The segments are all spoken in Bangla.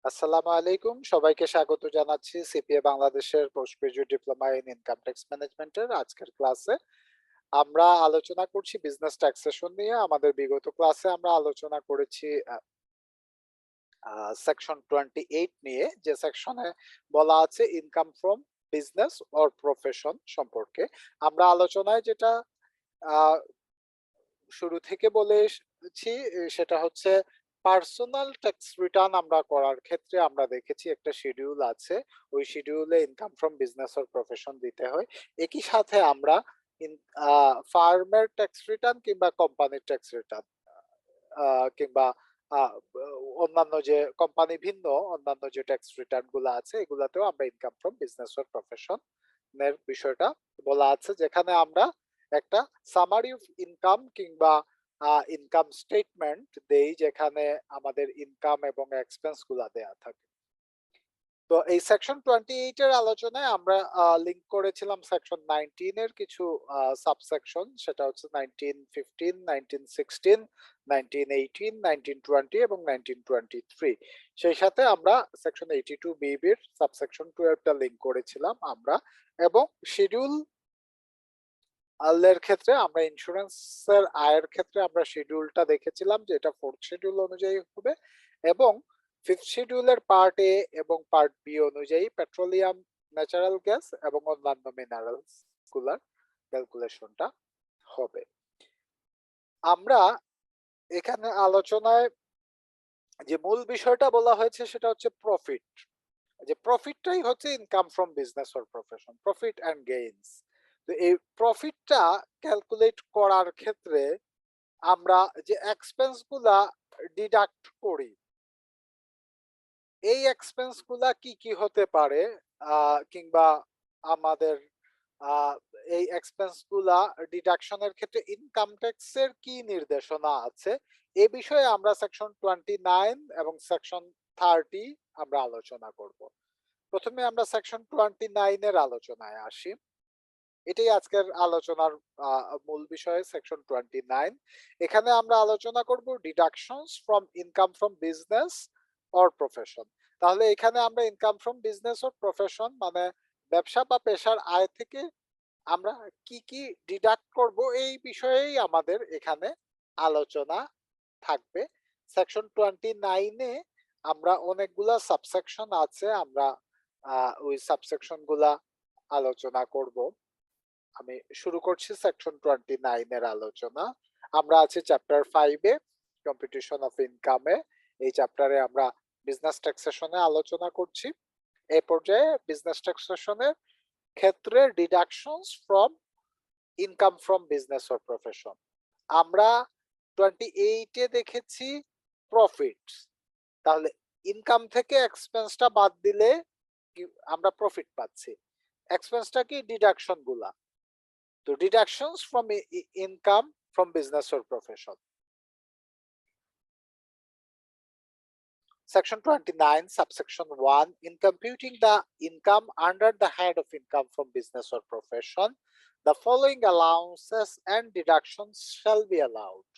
আসসালামু আলাইকুম, সবাইকে স্বাগত জানাচ্ছি সিপিএ বাংলাদেশের post graduate diploma in income tax ম্যানেজমেন্টের আজকের ক্লাসে। আমরা আলোচনা করছি বিজনেস ট্যাক্সেশন নিয়ে। আমাদের বিগত ক্লাসে আমরা আলোচনা করেছি সেকশন 28 নিয়ে, যে সেকশনে বলা আছে income from business or profession সম্পর্কে। আমরা আলোচনায় যেটা আহ, শুরু থেকে বলে এসেছি সেটা হচ্ছে পার্সোনাল ট্যাক্স রিটার্ন আমরা করার ক্ষেত্রে আমরা দেখেছি একটা শিডিউল আছে। ওই শিডিউলে income from business or profession দিতে হয়। একই সাথে আমরা ফার্মের ট্যাক্স রিটার্ন কিংবা কোম্পানির ট্যাক্স রিটার্ন কিংবা অন্যান্য যে কোম্পানি ভিন্ন অন্যান্য যে ট্যাক্স রিটার্ন গুলো আছে এগুলাতেও আমরা income from business or profession এর বিষয়টা বলা আছে, যেখানে আমরা একটা সামারি অফ ইনকাম কিংবা ইনকাম স্টেটমেন্ট দেই, যেখানে আমাদের ইনকাম এবং এক্সপেন্স গুলা দেয়া থাকে। তো এই সেকশন 28 এর আলোচনায় আমরা লিংক করেছিলাম সেকশন 19 এর কিছু সাবসেকশন, সেটা হচ্ছে 1915, 1916, 1918, 1920 এবং 1923। সেই সাথে আমরা সেকশন 82 বিবির সাবসেকশন 12 টা লিংক করেছিলাম আমরা। এবং শিডিউল এর ক্ষেত্রে আমরা ইন্স্যুরেন্সের আয়ের ক্ষেত্রে আমরা শিডিউলটা দেখেছিলাম যে এটা ফোর্থ শিডিউল অনুযায়ী হবে, এবং ফিফথ শিডিউলের পার্ট এ এবং পার্ট বি অনুযায়ী পেট্রোলিয়াম, ন্যাচারাল গ্যাস এবং অন্যান্য মিনারেলস গুলার ক্যালকুলেশনটা হবে। আমরা এখানে আলোচনায় যে মূল বিষয়টা বলা হয়েছে সেটা হচ্ছে প্রফিট। যে প্রফিটটাই হচ্ছে income from business or profession, profit and gains. তো এই প্রফিটটা ক্যালকুলেট করার ক্ষেত্রে আমরা যে এক্সপেন্স গুলা ডিডাক্ট করি, এই এক্সপেন্স গুলা কি কি হতে পারে, কিংবা আমাদের আহ, এই এক্সপেন্স গুলা ডিডাকশনের ক্ষেত্রে ইনকাম ট্যাক্সের কি নির্দেশনা আছে, এ বিষয়ে আমরা সেকশন 29 এবং সেকশন 30 আমরা আলোচনা করব। প্রথমে আমরা সেকশন 29 এর আলোচনায় আসি। এটাই আজকের আলোচনার মূল বিষয়, সেকশন 29। এখানে আমরা আলোচনা করব deductions from income from business or profession. তাহলে এখানে আমরা income from business or profession মানে ব্যবসা বা পেশার আয় থেকে আমরা কি কি ডিডাক্ট করব এই বিষয়েই আমাদের এখানে আলোচনা থাকবে। সেকশন 29-এ আমরা অনেকগুলা সাবসেকশন আছে, আমরা ওই সাবসেকশন গুলা আলোচনা করব। আমি শুরু করছি সেকশন 29 এর আলোচনা। আমরা আছি চ্যাপ্টার 5 এ, কম্পিটিশন অফ ইনকামে। এই চ্যাপ্টারে আমরা বিজনেস ট্যাক্সেশনে আলোচনা করছি। এই পর্যায়ে বিজনেস ট্যাক্সেশনের ক্ষেত্রে deductions from income from business or profession. আমরা 28 এ দেখেছি প্রফিট। তাহলে ইনকাম থেকে এক্সপেন্সটা বাদ দিলে আমরা প্রফিট পাচ্ছি। এক্সপেন্সটা কি? ডিডাকশন গুলা। তো deductions from income from business or profession. Section 29, subsection 1, in computing the income under the head of income from business or profession, the following allowances and deductions shall be allowed.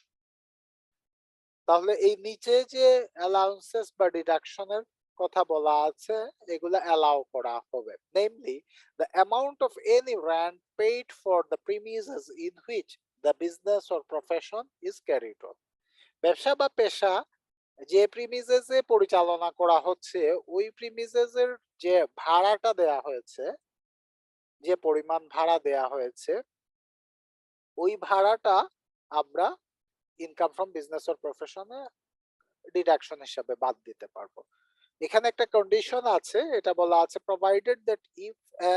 তাহলে এই নিচে যে অ্যালাউন্সেস বা ডিডাকশনের কথা বলা আছে এগুলা অ্যালাউ করা হবে, namely the amount of any rent paid for the premises in which the business or profession is carried on. ব্যবসা বা পেশা যে প্রিমিসেসে পরিচালনা করা হচ্ছে ওই প্রিমিসেসের যে ভাড়াটা দেয়া হয়েছে, যে পরিমাণ ভাড়া দেয়া হয়েছে, ওই ভাড়াটা আমরা ইনকাম ফ্রম বিজনেস অর প্রফেশনে ডিডাকশন হিসাবে বাদ দিতে পারবো। এখানে একটা কন্ডিশন আছে, এটা বলা আছে provided that if a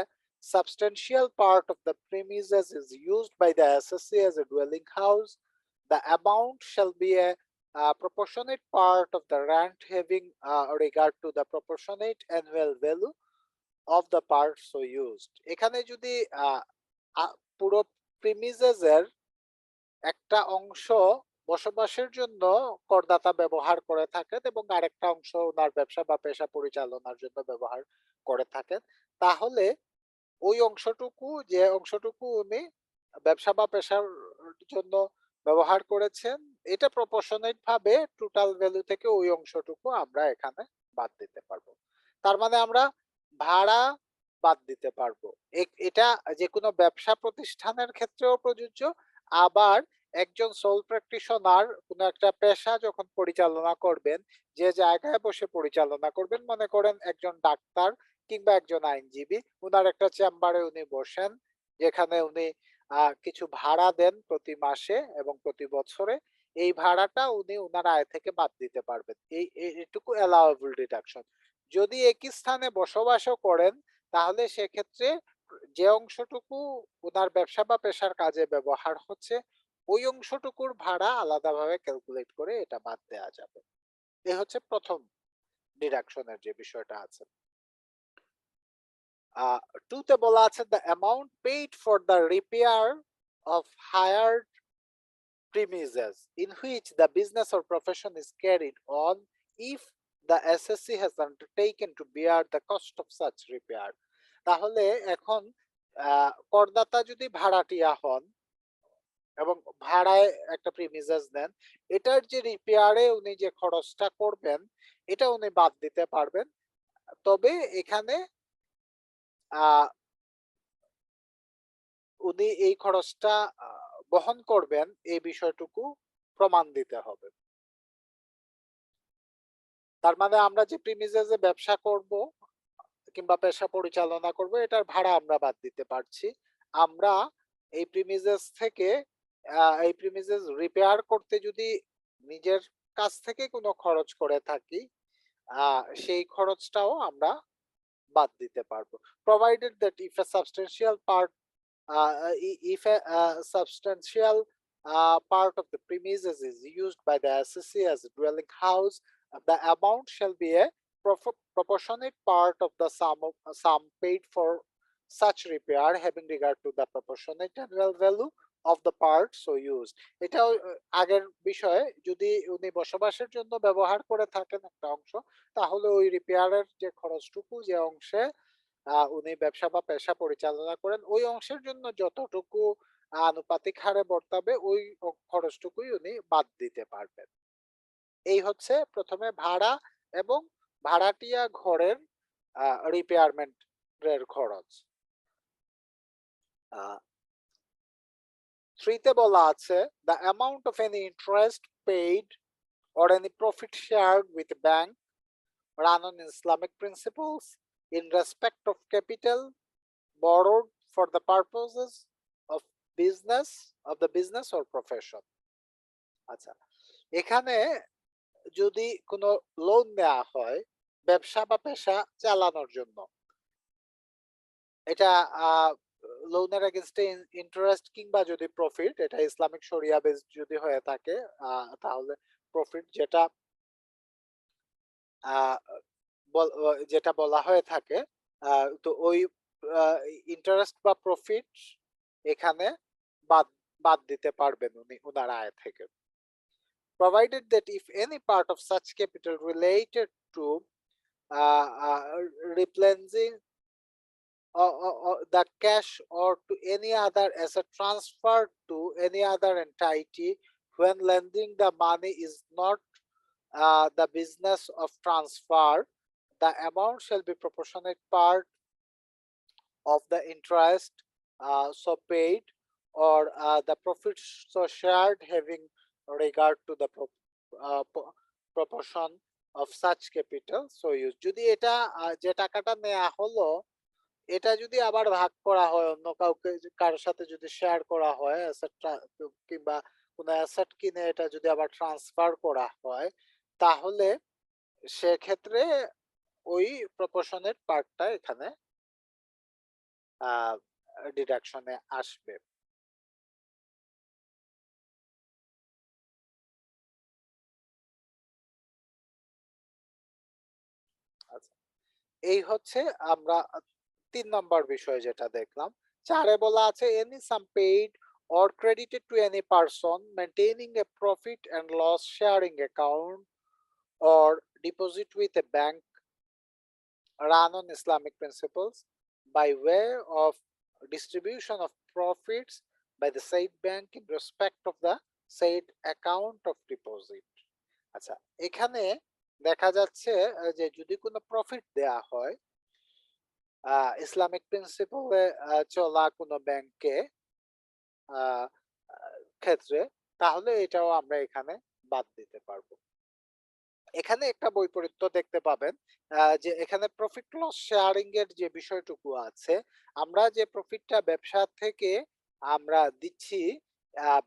substantial part of the premises is used by the assessee as a dwelling house, the amount shall be a proportionate part of the rent having regard to the proportionate annual value of the part so used. এখানে যদি পুরো প্রিমিসেস এর একটা অংশ বসবাসের জন্য করদাতা ব্যবহার করে থাকেন এবং আরেকটা অংশ ওনার ব্যবসা বা পেশা পরিচালনার জন্য ব্যবহার করে থাকেন, তাহলে ওই অংশটুকু, যে অংশটুকু উনি ব্যবসা বা পেশার জন্য ব্যবহার করেছেন, এটা প্রপোর্শনেট ভাবে টোটাল ভ্যালু থেকে ওই অংশটুকু আমরা এখানে বাদ দিতে পারবো। তার মানে আমরা ভাড়া বাদ দিতে পারবো। এটা যেকোনো ব্যবসা প্রতিষ্ঠানের ক্ষেত্রেও প্রযোজ্য। আবার একজন সোল প্র্যাকটিশনার কোন একটা পেশা যখন পরিচালনা করবেন, যে জায়গায় বসে পরিচালনা করবেন, মনে করেন একজন ডাক্তার কিংবা একজন আইনজীবী, উনার একটা চেম্বারে উনি বসেন, যেখানে উনি কিছু ভাড়া দেন প্রতি মাসে এবং প্রতি বছরে। এই ভাড়াটা উনি উনার আয় থেকে বাদ দিতে পারবেন। এইটুকু অ্যালাউয়েবল ডিডাকশন। যদি একই স্থানে বসবাসও করেন, তাহলে সেক্ষেত্রে যে অংশটুকু উনার ব্যবসা বা পেশার কাজে ব্যবহার হচ্ছে, ওই অংশটুকুর ভাড়া আলাদাভাবে ক্যালকুলেট করে এটা বাদ দেওয়া যাবে। এ হচ্ছে প্রথম ডিডাকশনের যে বিষয়টা আছে। 2 তে বলা আছে the amount paid for the repair of hired premises in which the business or profession is carried on if the SSC has undertaken to bear the cost of such repair. তাহলে এখন করদাতা যদি ভাড়াটিয়া হন এবং ভাড়ায় একটা প্রিমিসেস নেন, এটার যে রিপেয়ারে উনি যে খরচটা করবেন, এটা উনি বাদ দিতে পারবেন। তবে এখানে আহ উনি এই খরচটা বহন করবেন, এই বিষয়টুকু প্রমাণ দিতে হবে। তার মানে আমরা যে প্রিমিসেসে ব্যবসা করব কিংবা পেশা পরিচালনা করব, এটার ভাড়া আমরা বাদ দিতে পারছি। আমরা এই প্রিমিসেস থেকে এই প্রিমিসেস রিপেয়ার করতে যদি নিজের কাছ থেকে কোনো খরচ করে থাকি, সেই খরচটাও আমরা বাদ দিতে পারবো। Provided that if a substantial part if a substantial part of the premises is used by the SSC as a dwelling house, the amount shall be a proportionate part of the sum paid for such repair, having regard to the proportionate annual value of the part so used. এটাও আগের বিষয়ে, যদি উনি বসবাসের জন্য ব্যবহার করে থাকেন একটা অংশ, তাহলে ওই রিপেয়ারের যে খরচটুকু, যে অংশে উনি ব্যবসা বা পেশা পরিচালনা করেন, ওই অংশের জন্য যতটুকু আনুপাতিক হারে বর্তাবে, ওই খরচটুকুই উনি বাদ দিতে পারবেন। এই হচ্ছে প্রথমে ভাড়া এবং ভাড়াটিয়া ঘরের রিপেয়ারমেন্ট এর খরচ। 3 তে বলা আছে the amount of any interest paid or any profit shared with a bank run on Islamic principles in respect of capital borrowed for the purposes of the business or profession. আচ্ছা, এখানে যদি কোনো লোন নেওয়া হয় ব্যবসা বা পেশা চালানোর জন্য, এটা লোনের এগেইনস্টে ইন্টারেস্ট কিংবা যদি প্রফিট, এটা ইসলামিক শরিয়া বেসড যদি হয়ে থাকে, তাহলে প্রফিট যেটা বলা হয়ে থাকে, তো ওই ইন্টারেস্ট বা প্রফিট এখানে বাদ বাদ দিতে পারবেন উনি উনার আয় থেকে। Provided that if any part of such capital related to replenishing the cash or to any other asset transferred to any other entity when lending the money is not the business of transfer, the amount shall be proportionate part of the interest so paid or the profit so shared, having regard to the proportion of such capital so used. যদি এটা যে টাকাটা নেওয়া হলো, এটা যদি আবার ভাগ করা হয় অন্য কাউকে, কারোর সাথে যদি শেয়ার করা হয় অ্যাসেটটা, কিংবা কোনো অ্যাসেট কিনে এটা যদি আবার ট্রান্সফার করা হয়, তাহলে সেক্ষেত্রে ওই প্রপোর্শনের পার্টটা এখানে ডিডাকশনে আসবে। আচ্ছা, এই হচ্ছে আমরা 3 নম্বর বিষয় যেটা দেখলাম। 4 এ বলা আছে any sum paid or credited to any person maintaining a profit and loss sharing account or deposit with a bank run on Islamic principles by way of distribution of profits by the said bank in respect of the said account of deposit। আচ্ছা, এখানে দেখা যাচ্ছে যে যদি কোনো প্রফিট দেয়া হয় ইসলামিক প্রিন্সিপলে চলা কোনো ব্যাংকে ক্ষেত্রে, তাহলে এটাও আমরা এখানে বাদ দিতে পারবো। এখানে একটা বৈপরীত্য দেখতে পাবেন যে এখানে প্রফিট লস শেয়ারিং এর যে বিষয়টুকু আছে, আমরা যে প্রফিটটা ব্যবসা থেকে আমরা দিচ্ছি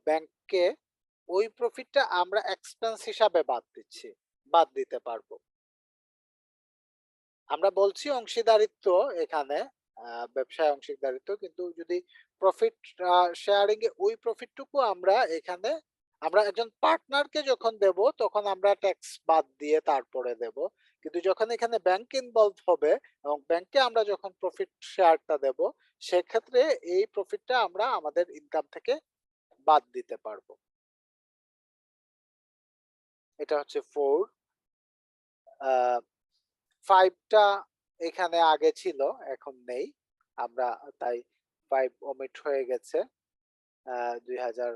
ব্যাংককে, ওই প্রফিটটা আমরা এক্সপেন্স হিসাবে বাদ দিতে পারবো। আমরা বলছি অংশীদারিত্ব এখানে, ব্যবসায় অংশীদারিত্ব, কিন্তু যদি প্রফিট শেয়ারিং এ ওই প্রফিটটুকু আমরা এখানে আমরা একজন পার্টনারকে যখন দেব তখন আমরা ট্যাক্স বাদ দিয়ে তারপরে দেব। কিন্তু যখন এখানে ব্যাংক ইনভলভ হবে এবং ব্যাংকে আমরা যখন প্রফিট শেয়ারটা দেব, সেক্ষেত্রে এই প্রফিটটা আমরা আমাদের ইনকাম থেকে বাদ দিতে পারবো। এটা হচ্ছে 4। 5টা এখানে আগে ছিল, এখন নেই, আমরা তাই 5 ওমিট হয়ে গেছে। 2000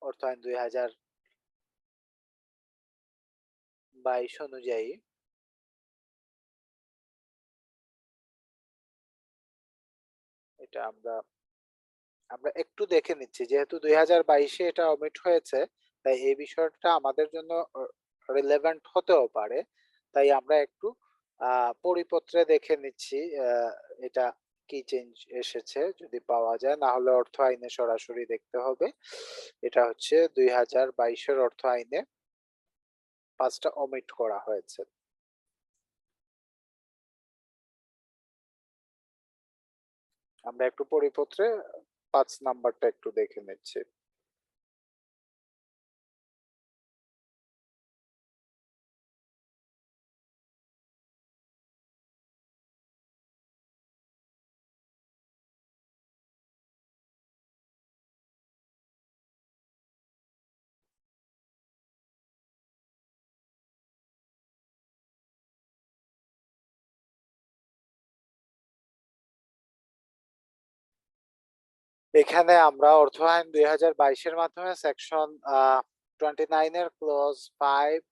অর্থায়ন 2022 অনুযায়ী। এটা আমরা আমরা একটু দেখে নিচ্ছি, যেহেতু 2022-এ এটা ওমিট হয়েছে, তাই এই বিষয়টা আমাদের জন্য রিলেভেন্ট হতেও পারে। তাই আমরা একটু পরিপত্রে দেখে নিচ্ছি এটা কি চেঞ্জ এসেছে, যদি পাওয়া যায়, না হলে অর্থ আইনে সরাসরি দেখতে হবে। এটা হচ্ছে 2022-এর অর্থ আইনে 5টা ওমিট করা হয়েছে। আমরা একটু পরিপত্রে 5 নাম্বারটা একটু দেখে নিচ্ছি। এখানে আমরা অর্থ আইন 2022-এর মাধ্যমে সেকশন 29 এর ক্লজ 5,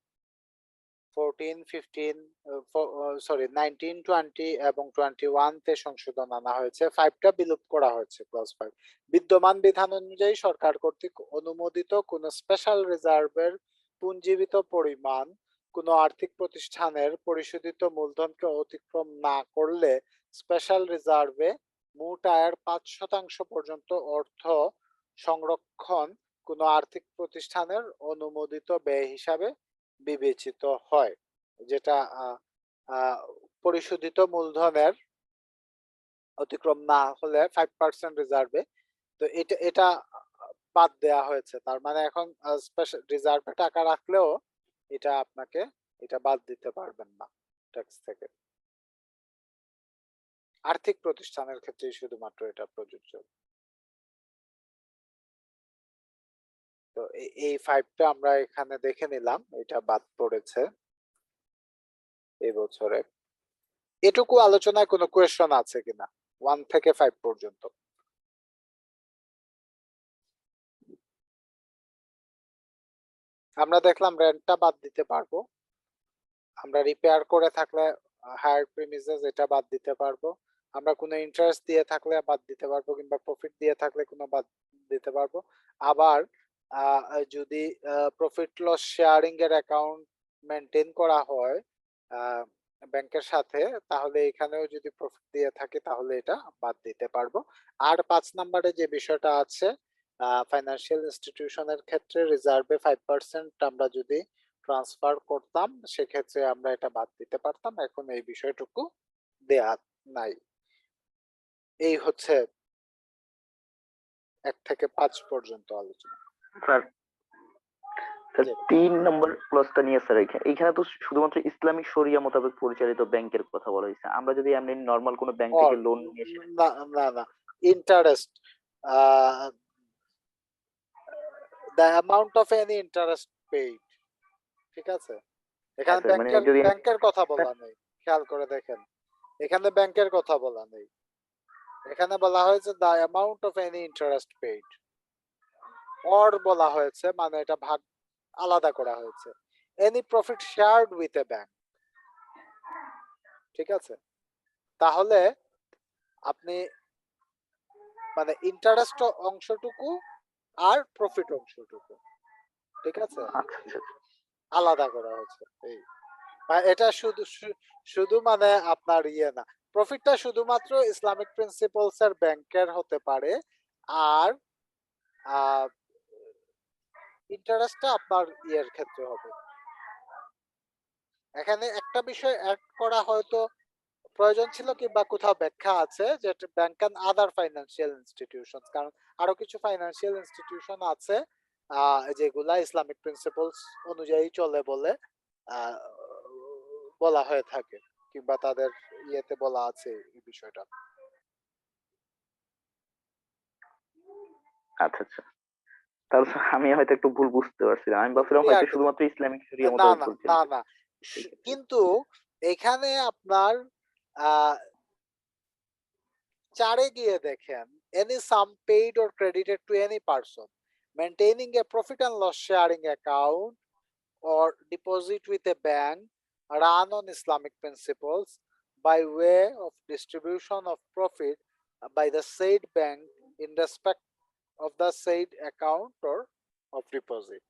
14, 15, 19, 20 এবং 21 তে সংশোধন আনা হয়েছে। 5টা বিলুপ্ত করা হয়েছে, ক্লজ 5। বিদ্যমান বিধান অনুযায়ী সরকার কর্তৃক অনুমোদিত কোন স্পেশাল রিজার্ভের পুঞ্জীবিত পরিমাণ কোন আর্থিক প্রতিষ্ঠানের পরিশোধিত মূলধনকে অতিক্রম না করলে স্পেশাল রিজার্ভে মোট আয়ের 5% পর্যন্ত অর্থ সংরক্ষণ কোন আর্থিক প্রতিষ্ঠানের অনুমোদিত ব্যয় হিসাবে বিবেচিত হয়, যেটা পরিশোধিত মূলধনের অতিক্রম না হলে 5% রিজার্ভে। তো এটা বাদ দেওয়া হয়েছে, তার মানে এখন স্পেশাল রিজার্ভে টাকা রাখলেও এটা আপনাকে এটা বাদ দিতে পারবেন না ট্যাক্স থেকে। আর্থিক প্রতিষ্ঠানের ক্ষেত্রে শুধুমাত্র এটা প্রযোজ্য। তো এই 5টা আমরা এখানে দেখে নিলাম, এটা বাদ পড়েছে এই বছরে। এটুকু আলোচনায় কোনো কোয়েশ্চন আছে কিনা 1 থেকে 5 পর্যন্ত? আমরা দেখলাম রেন্টটা বাদ দিতে পারবো, আমরা রিপেয়ার করে থাকলে হায়ার প্রিমিসেস এটা বাদ দিতে পারবো, আমরা কোনো ইন্টারেস্ট দিয়ে থাকলে বাদ দিতে পারবো, কিংবা প্রফিট দিয়ে থাকলে কোনো বাদ দিতে পারবো। আবার যদি প্রফিট লস শেয়ারিং এর অ্যাকাউন্ট মেনটেন করা হয় ব্যাংকের সাথে, তাহলে এখানেও যদি প্রফিট দিয়ে থাকে তাহলে এটা বাদ দিতে পারবো। আর 5 নম্বরে যে বিষয়টা আছে, ফাইন্যান্সিয়াল ইনস্টিটিউশনের ক্ষেত্রে রিজার্ভে 5% আমরা যদি ট্রান্সফার করতাম, সেক্ষেত্রে আমরা এটা বাদ দিতে পারতাম। এখন এই বিষয়টুকু দেয়া নাই। এই হচ্ছে 1 থেকে 5 পর্যন্ত আলোচনা। স্যার, 3 নম্বর ক্লজটা নিয়ে স্যার, এইখানে তো শুধুমাত্র ইসলামিক শরিয়া মোতাবেক পরিচালিত ব্যাংকের কথা বলা হয়েছে। আমরা যদি এমনি নরমাল কোনো ব্যাংক থেকে লোন নিয়ে না না না, interest, the amount of any interest paid, ঠিক আছে? এখানে ব্যাংকের কথা বলা নেই, খেয়াল করে দেখেন, এখানে ব্যাংকের কথা বলা নেই, এখানে বলা হয়েছে the amount of any interest paid। Or বলা হয়েছে, মানে এটা ভাগ আলাদা করা হয়েছে। Any profit shared with a bank, ঠিক আছে? তাহলে আপনি মানে ইন্টারেস্ট অংশটুকু আর প্রফিট অংশটুকু, ঠিক আছে, আচ্ছা আচ্ছা আলাদা করা হয়েছে। এই এটা শুধু মানে আপনার ইয়ে না, প্রফিটটা শুধুমাত্র ইসলামিক প্রিন্সিপালস এর ব্যাংকের হতে পারে, আর ইন্টারেস্টটা আপনার ইয়ের ক্ষেত্রে হবে। এখানে একটা বিষয় অ্যাড করা হয়তো প্রয়োজন ছিল, কিংবা কোথাও ব্যাখ্যা আছে যে bank and other financial institution, কারণ আরো কিছু ফাইন্যান্সিয়াল ইনস্টিটিউশন আছে যেগুলা ইসলামিক প্রিন্সিপালস অনুযায়ী চলে বলে আহ, বলা হয়ে থাকে, কিংবা তাদের ইয়েতে বলা আছে এই বিষয়টা। আচ্ছা আচ্ছা। তাহলে আমি হয়তো একটু ভুল বুঝতে পারছিলাম, আমি ভাবছিলাম ক্লিয়ার হয়তো কিনা? শুধুমাত্র ইসলামিক শরিয়া না মোতাবেক না বলছেন। না না, ঠিক আছে। কিন্তু এখানে আপনার আহ চারে গিয়ে দেখেন, any sum paid or credited to any person maintaining a profit and loss sharing account or deposit with a bank run on Islamic principles by way of distribution of profit by the said bank in respect of the said account or of deposit.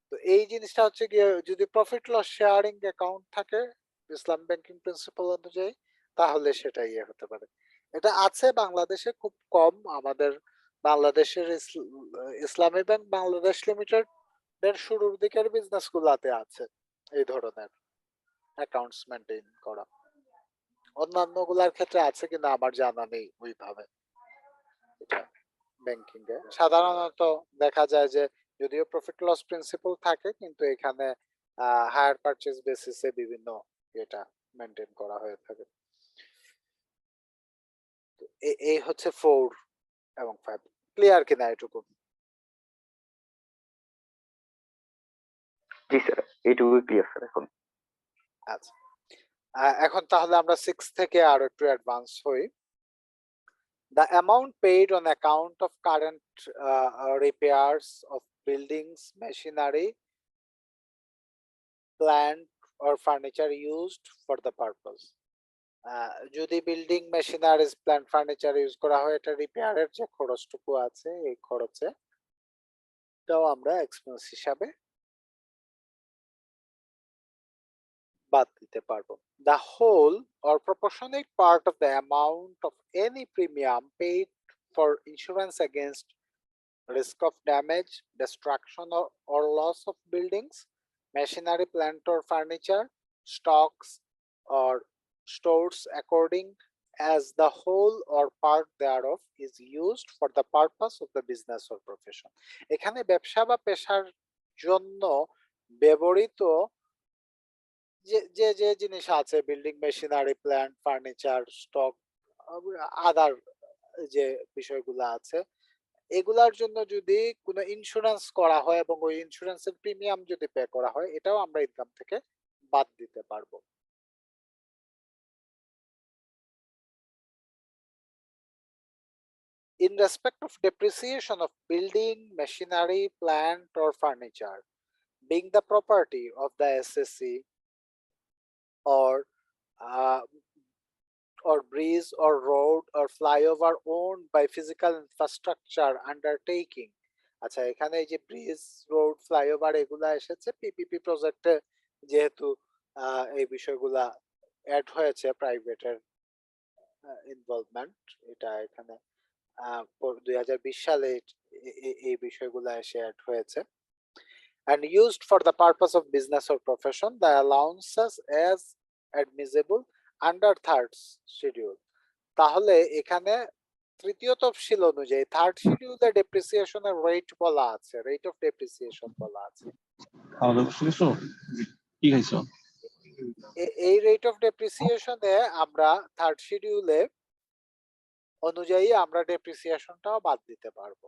তো এই জিনিসটা হচ্ছে গিয়ে, যদি প্রফিট লস শেয়ারিং অ্যাকাউন্ট থাকে ইসলাম ব্যাংকিং প্রিন্সিপাল অনুযায়ী, তাহলে সেটা ইয়ে হতে পারে। এটা আছে বাংলাদেশে খুব কম, আমাদের বাংলাদেশের ইসলামী ব্যাংক বাংলাদেশ লিমিটেড এর শুরুর দিকের বিজনেস গুলাতে আছে এই ধরনের অ্যাকাউন্টস মেনটেন করা। অন্যান্য গুলার ক্ষেত্রে আছে কিনা আমার জানা নেই ওইভাবে। এটা ব্যাংকিং এ সাধারণত দেখা যায় যে যদিও প্রফিট লস প্রিন্সিপাল থাকে, কিন্তু এখানে হায়ার পারচেজ বেসিসে বিভিন্ন এটা মেনটেন করা হয়ে থাকে। তো এই হচ্ছে 4 এবং 5। ক্লিয়ার কিনা এটুকু? জি স্যার, এইটুকু ক্লিয়ার স্যার এখন। আচ্ছা, এখন তাহলে আমরা 6 থেকে আরো একটু অ্যাডভান্স হই। The amount paid on account of current repairs of buildings, machinery, plant or furniture used for the purpose. যদি building machineries plant furniture use করা হয়, এটা রিপেয়ারের যে খরচটুকু আছে এই খরচে এটাও আমরা এক্সপেন্স হিসাবে বাদ দিতে পারবো। The whole or proportionate part of the amount of any premium paid for insurance against risk of damage, destruction or loss of buildings, machinery, plant or furniture, stocks or stores according as the whole or part thereof is used for the purpose of the business or profession. এখানে ব্যবসা বা পেশার জন্য ব্যবহৃত যে যে যে জিনিস আছে, building machinery, plant, furniture, stock, other যে বিষয়গুলো আছে, এগুলার জন্য যদি কোনো ইন্স্যুরেন্স করা হয় এবং ওই ইন্স্যুরেন্সের প্রিমিয়াম যদি পে করা হয়, এটাও আমরা ইনকাম থেকে বাদ দিতে পারবো। In respect of depreciation of building, machinery, plant or furniture being the property of the SSC or uh, bridge or road or flyover owned by physical infrastructure undertaking। আচ্ছা, এখানে এই যে ব্রিজ, রোড, ফ্লাইওভার এগুলা এসেছে পিপিপি প্রজেক্টে, যেহেতু এই বিষয়গুলা অ্যাড হয়েছে প্রাইভেটের ইনভলভমেন্ট, এটা এখানে 2020 সালে এই বিষয়গুলা এসে অ্যাড হয়েছে। And used for the purpose of business or profession, the allowances as admissible under third schedule। তাহলে এখানে তৃতীয় তফসিল অনুযায়ী থার্ড শিডিউলে ডেপ্রিসিয়েশনের রেট বলা আছে, রেট অফ ডেপ্রিসিয়েশন বলা আছে। খাওয়া দাওয়া করছো? কি খাইছো? এই রেট অফ ডেপ্রিসিয়েশনে আমরা থার্ড শিডিউলে অনুযায়ী আমরা ডেপ্রিসিয়েশনটাও বাদ দিতে পারবো।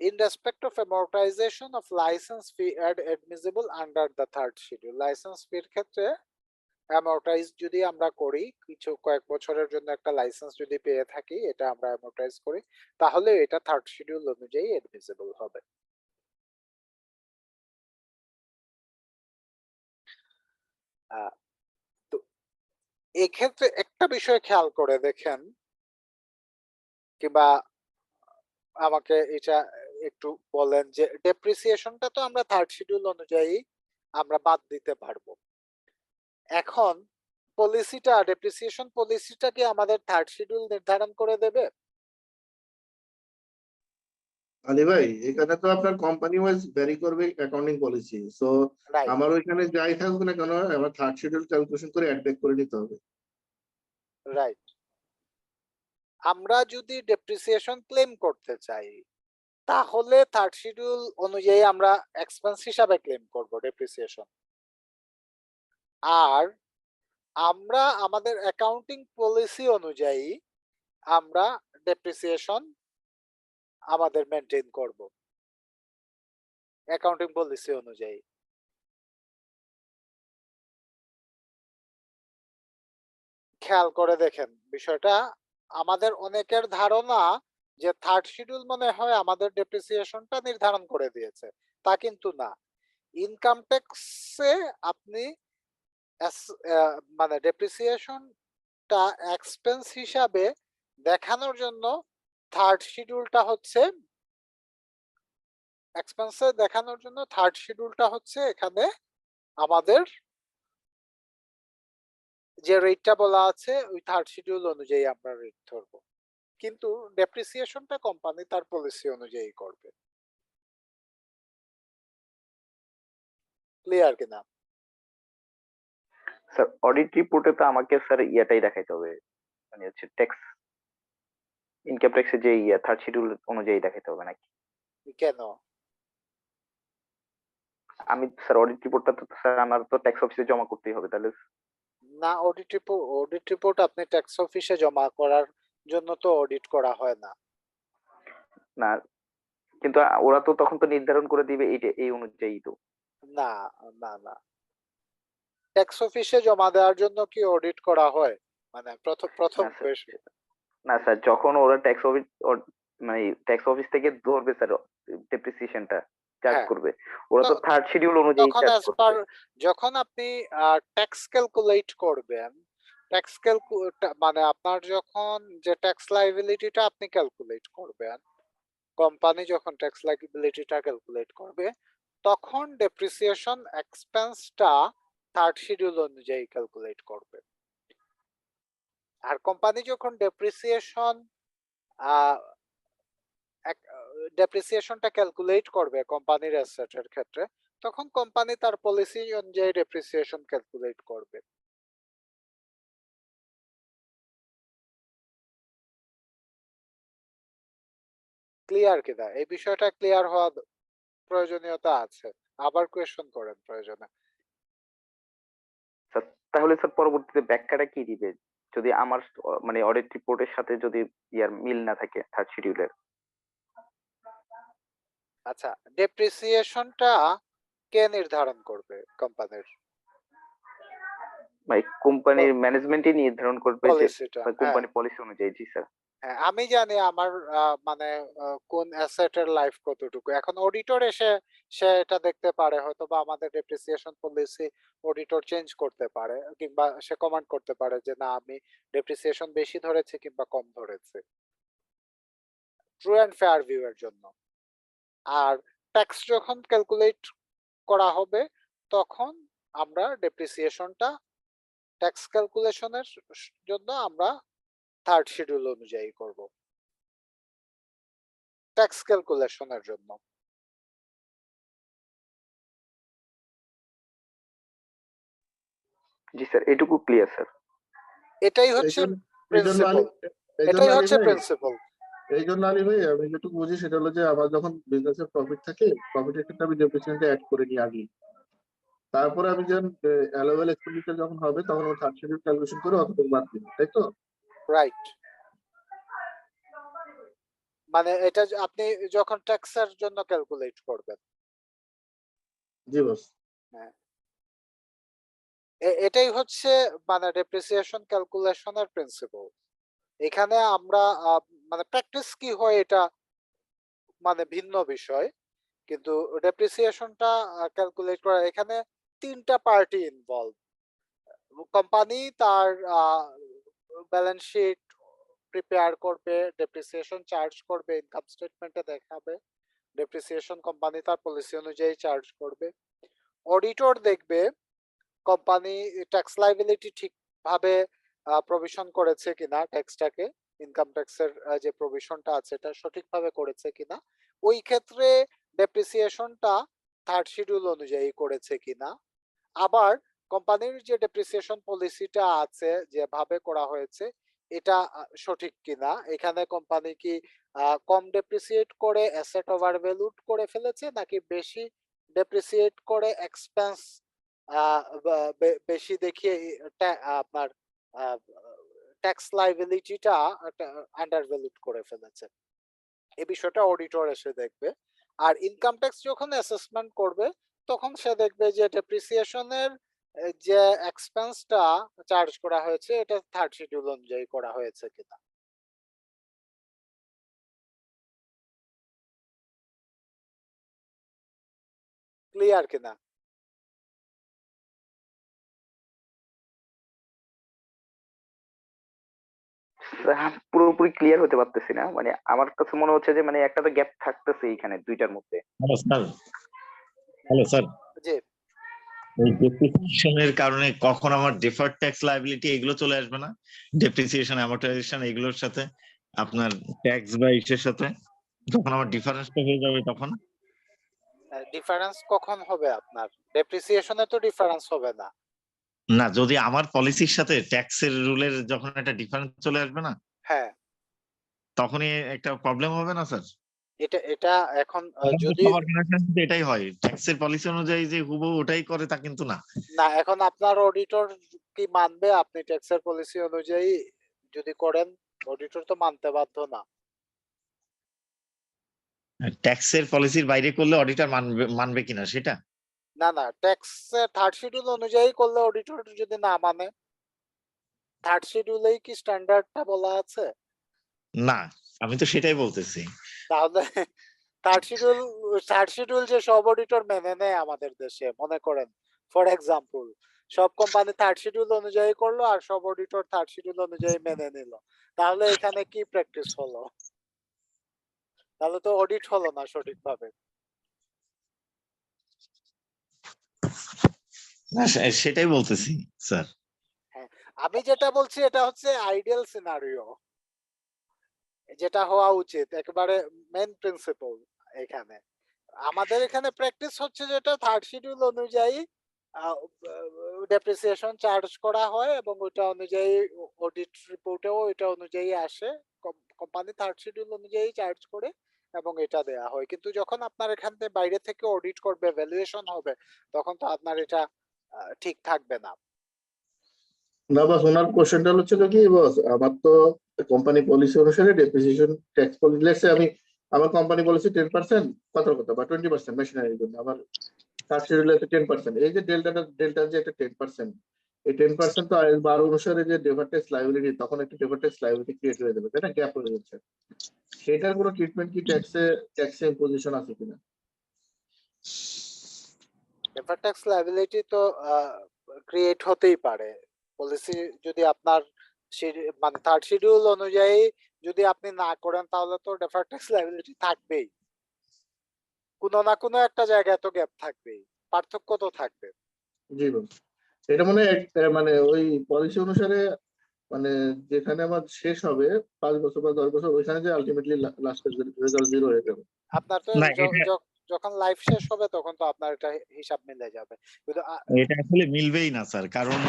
In respect of amortization of license fee and admissible under the third schedule, license ফির ক্ষেত্রে অ্যামortize যদি আমরা করি, কিছু কয়েক বছরের জন্য একটা লাইসেন্স যদি পেয়ে থাকি, এটা আমরা অ্যামortize করি, তাহলে এটা থার্ড শিডিউল অনুযায়ী এডমিসিবল হবে। তো এক্ষেত্রে একটা বিষয় খেয়াল করে দেখেন, কিংবা আমাকে এটা একটু বলেন যে ডেপ্রিসিয়েশনটা তো আমরা থার্ড শিডিউল অনুযায়ী আমরা বাদ দিতে পারবো। এখন ডেপ্রিসিয়েশন পলিসিটা কি আমাদের থার্ড শিডিউল নির্ধারণ করে দেবে? আলী ভাই, এখানে তো আপনার কোম্পানি ওয়াইজ ভ্যারি করবে অ্যাকাউন্টিং পলিসি। সো রাইট, আমার ওইখানে যাই থাকবে না কেন, আমার থার্ড শিডিউল ক্যালকুলেশন করে অ্যাড ব্যাক করে নিতে হবে। রাইট। আমরা যদি ডেপ্রিসিয়েশন ক্লেম করতে চাই, তাহলে থার্ড শিডিউল অনুযায়ী আমরা এক্সপেন্স হিসাবে ক্লেম করব ডেপ্রিসিয়েশন। আর আমরা আমাদের অ্যাকাউন্টিং পলিসি অনুযায়ী আমরা ডেপ্রিসিয়েশন আমাদের মেনটেন করব অ্যাকাউন্টিং পলিসি অনুযায়ী। খেয়াল করে দেখেন বিষয়টা, আমাদের অনেকের ধারণা যে থার্ড শিডিউল মনে হয় আমাদের ডেপ্রিসিয়েশনটা নির্ধারণ করে দিয়েছে, তা কিন্তু না। ইনকাম ট্যাক্সে আপনি মানে ডেপ্রিসিয়েশনটা এক্সপেন্স হিসাবে দেখানোর জন্য থার্ড শিডিউলটা হচ্ছে এক্সপেন্সে দেখানোর জন্য থার্ড শিডিউলটা হচ্ছে এখানে আমাদের যে রেটটা বলা আছে ওই থার্ড শিডিউল অনুযায়ী আমরা রেট ধরবো, কিন্তু ডেপ্রিসিয়েশনটা কোম্পানি তার পলিসি অনুযায়ী করবে। ক্লিয়ার কিনা? স্যার অডিট রিপোর্টে তো আমাকে স্যার ইয়াটাই দেখাইতে হবে, মানে হচ্ছে ট্যাক্স, ইনকাম ট্যাক্সের যে থার্ড শিডিউল অনুযায়ী দেখাইতে হবে নাকি? কেন? আমি স্যার অডিট রিপোর্টটা তো স্যার আমার তো ট্যাক্স অফিসে জমা করতেই হবে তাহলে। না, অডিট রিপোর্ট আপনি ট্যাক্স অফিসে জমা করার জন্য তো অডিট করা হয় না। না, কিন্তু ওরা তো তখন তো নির্ধারণ করে দিবে এইটা এই অনুযায়ী তো। না, না, না, ট্যাক্স অফিসে জমা দেওয়ার জন্য কি অডিট করা হয়? মানে প্রথম প্রথম না স্যার, question। না স্যার, যখন ওরা ট্যাক্স অফিস মানে ট্যাক্স অফিস থেকে ধরবে স্যার ডেপ্রিসিয়েশনটা চার্জ হ্যাঁ, করবে, ওরা তো তো থার্ড শিডিউল অনুযায়ী তখন চার্জ as করবে। per যখন আপনি ট্যাক্স ক্যালকুলেট করবেন, মানে আপনার যখন যে ট্যাক্স লাইবিলিটিটা আপনি ক্যালকুলেট করবেন, কোম্পানি যখন ট্যাক্স লাইবিলিটিটা ক্যালকুলেট করবে, তখন ডেপ্রিসিয়েশন এক্সপেন্সটা থার্ড শিডিউল অনুযায়ী ক্যালকুলেট করবে। আর কোম্পানি যখন ডেপ্রিসিয়েশনটা ক্যালকুলেট করবে কোম্পানির অ্যাসেটের ক্ষেত্রে, তখন কোম্পানি তার পলিসি অনুযায়ী ডেপ্রিসিয়েশন ক্যালকুলেট করবে। ক্লিয়ার কিনা? এই বিষয়টা ক্লিয়ার হওয়া প্রয়োজনীয়তা আছে। আবার কোয়েশ্চেন করেন প্রয়োজনে। স্যার তাহলে স্যার পরবর্তীতে ব্যাখ্যাটা কি দিবে যদি আমার মানে অডিট রিপোর্টের সাথে যদি ইয়ার মিল না থাকে থার্ড শিডিউলের? আচ্ছা, ডেপ্রিসিয়েশনটা কে নির্ধারণ করবে কোম্পানির? মানে কোম্পানির ম্যানেজমেন্টই নির্ধারণ করবে যে পলিসিটা, হ্যাঁ। কোম্পানি পলিসি অনুযায়ী। জি স্যার। হ্যাঁ, আমি জানি আমার মানে কোন অ্যাসেটের লাইফ কতটুকু। এখন অডিটর এসে সে এটা দেখতে পারে, হয়তো বা আমাদের ডেপ্রিসিয়েশন পলিসি অডিটর চেঞ্জ করতে পারে, কিংবা সে কমান্ড করতে পারে যে না, আমি ডেপ্রিসিয়েশন বেশি ধরেছি কিংবা কম ধরেছি, ট্রু অ্যান্ড ফেয়ার ভিউ এর জন্য। আর ট্যাক্স যখন ক্যালকুলেট করা হবে, তখন আমরা ডেপ্রিসিয়েশনটা ট্যাক্স ক্যালকুলেশনের জন্য আমরা থার্ড শিডিউল অনুযায়ী করব, ট্যাক্স ক্যালকুলেশনের জন্য। জি স্যার, এটুকু ক্লিয়ার স্যার। এটাই এই হচ্ছে জন্য এই জন্য প্রিন্সিপাল, এই জন্য এটাই আলী হচ্ছে ভাই প্রিন্সিপাল। এই জন্য আলী ভাই আমি যেটুকু বুঝি সেটা হলো যে আমার যখন বিজনেসের প্রফিট থাকে, প্রফিটের ক্ষেত্রে আমি ডেপ্রিসিয়েশনটা অ্যাড করে নিই আগে। তারপরে আমি যখন অ্যালাওয়েবল এক্সপেন্ডিচার যখন হবে তখন আমি থার্ড শিডিউল ক্যালকুলেশন করে অতটুকু বাদ দিই, তাই তো? রাইট, মানে এটা আপনি যখন ট্যাক্সের জন্য ক্যালকুলেট করবেন। জি বস। হ্যাঁ। এটাই হচ্ছে মানে ডেপ্রিসিয়েশন ক্যালকুলেশনের প্রিন্সিপল। এখানে আমরা মানে প্র্যাকটিস কি হয় এটা মানে ভিন্ন বিষয়। কিন্তু ডেপ্রিসিয়েশনটা ক্যালকুলেট করা এখানে ৩ টা পার্টি ইনভলভ। কোম্পানি তার ব্যালেন্স শিট প্রিপেয়ার করবে, ডেপ্রিসিয়েশন চার্জ করবে, ইনকাম স্টেটমেন্টে দেখাবে। ডেপ্রিসিয়েশন কোম্পানি তার পলিসি অনুযায়ী চার্জ করবে। অডিটর দেখবে কোম্পানি ট্যাক্স লাইবিলিটি ঠিকভাবে প্রভিশন করেছে কিনা, ট্যাক্সটাকে ইনকাম ট্যাক্সের যে প্রভিশনটা আছে এটা সঠিকভাবে করেছে কিনা। ওই ক্ষেত্রে ডেপ্রিসিয়েশনটা থার্ড শিডিউল অনুযায়ী করেছে কিনা। আবার কোম্পানির যে ডেপ্রিসিয়েশন পলিসিটা আছে যেভাবে করা হয়েছে এটা সঠিক কিনা। এখানে কোম্পানি কি কম ডেপ্রিসিয়েট করে অ্যাসেট ওভারভ্যালুড করে ফেলেছে নাকি বেশি ডেপ্রিসিয়েট করে এক্সপেন্স বেশি দেখিয়ে আপনার ট্যাক্স লাইবিলিটিটা আন্ডারভ্যালুড করে ফেলেছে। এই বিষয়টা অডিটর এসে দেখবে। আর ইনকাম ট্যাক্স যখন অ্যাসেসমেন্ট করবে তখন সে দেখবে যে ডেপ্রিসিয়েশনের যে এক্সপেন্সটা চার্জ করা হয়েছে এটা থার্ড শিডিউল অনুযায়ী করা হয়েছে কিনা। ক্লিয়ার কিনা? পুরোপুরি ক্লিয়ার হতে পারতেছি না, মানে আমার কাছে মনে হচ্ছে যে মানে একটা তো গ্যাপ থাকতেছে এইখানে দুইটার মধ্যে। হ্যালো স্যার, হ্যালো স্যার, জি এই ডেপ্রিসিয়েশনের কারণে কখন আমার ডিফার্ড ট্যাক্স লায়াবিলিটি এগুলো চলে আসবে না? ডেপ্রিসিয়েশন, অ্যামর্টাইজেশন এগুলোর সাথে আপনার ট্যাক্স বা ইসের সাথে যখন আমার ডিফারেন্সটা হয়ে যাবে তখন? ডিফারেন্স কখন হবে আপনার? ডেপ্রিসিয়েশনে তো ডিফারেন্স হবে না। না, যদি আমার পলিসির সাথে ট্যাক্সের রুলের যখন একটা ডিফারেন্স চলে আসবে না, হ্যাঁ তখনই একটা প্রবলেম হবে না স্যার? এটা এটা এখন যদি সবার ক্ষেত্রে এটাই হয়, ট্যাক্সের পলিসি অনুযায়ী যে হুবহু ওটাই করে তা কিন্তু না। না, এখন আপনার অডিটর কি মানবে আপনি ট্যাক্সের পলিসি অনুযায়ী যদি করেন? অডিটর তো মানতে বাধ্য না। ট্যাক্সের পলিসির বাইরে করলে অডিটর মানবে কিনা সেটা? না না, ট্যাক্স থার্ড শিডিউল অনুযায়ী করলে অডিটর যদি না মানে, থার্ড শিডিউলেই কি স্ট্যান্ডার্ডটা বলা আছে? না, আমি তো সেটাই বলতেছি। তাহলে থার্ড শিডিউল যে সব অডিটর মেনে নেয় আমাদের দেশে, মনে করেন ফর এক্সাম্পল সব কোম্পানি থার্ড শিডিউল অনুযায়ী করলো আর সব অডিটর থার্ড শিডিউল অনুযায়ী মেনে নিল, তাহলে এখানে কি প্র্যাকটিস হলো? তাহলে তো অডিট হলো না সঠিকভাবে। না, সেটাই বলতেছি স্যার। হ্যাঁ, আমি যেটা বলছি এটা হচ্ছে আইডিয়াল সিনারিও, যেটা হওয়া উচিত, একেবারে মেন প্রিন্সিপল। এখানে আমাদের এখানে প্র্যাকটিস হচ্ছে যেটা থার্ড শিডিউল অনুযায়ী ডেপ্রিসিয়েশন চার্জ করা হয় এবং ওটা অনুযায়ী অডিট রিপোর্টেও এটা অনুযায়ী আসে। কোম্পানি থার্ড শিডিউল অনুযায়ী চার্জ করে এবং এটা দেয়া হয়। কিন্তু যখন আপনার এখান থেকে বাইরে থেকে অডিট করবে, ভ্যালুয়েশন হবে, তখন তো আপনার এটা ঠিক থাকবে না। না বস, ওনার কোশ্চেনটা হচ্ছিল কি বস, আমার তো কোম্পানি পলিসি অনুসারে depreciation tax policy, let's say আমি আমার কোম্পানি পলিসি 10% কথার কথা বা 20% মেশিনারির জন্য, আমার থার্ড শিডিউলে 10%, এই যে ডেল্টা যে একটা 10%, এই 10% তো বার অনুসারে যে ডেফার্ড ট্যাক্স লাইবিলিটি, তখন একটা ডেফার্ড ট্যাক্স লাইবিলিটি ক্রিয়েট হয়ে যাবে, তাই না? গ্যাপ হয়ে যাচ্ছে, সেটার কোনো ট্রিটমেন্ট কি ট্যাক্সে ইম্পোজিশন আছে কিনা? ডেফার্ড ট্যাক্স লায়াবিলিটি তো ক্রিয়েট হতেই পারে। পলিসি যদি আপনার মানে থার্ড শিডিউল অনুযায়ী যদি আপনি না করেন তাহলে তো ডেফার্ড ট্যাক্স লায়াবিলিটি থাকবেই। কোনো না কোনো একটা জায়গায় তো গ্যাপ থাকবেই, পার্থক্য তো থাকবে। জি বস, এটা মানে ওই পলিসি অনুসারে, মানে যেখানে আমার শেষ হবে 5 বছর বা 10 বছর, ওইখানে যে আলটিমেটলি লাস্ট রেজাল্ট 0 হয়ে যাবে। আপনার তো না, এটা যখন লাইফ শেষ হবে তখন তো আপনার এটা হিসাব মিলে যাবে। কিন্তু এটা আসলে মিলবেই না স্যার, কারণ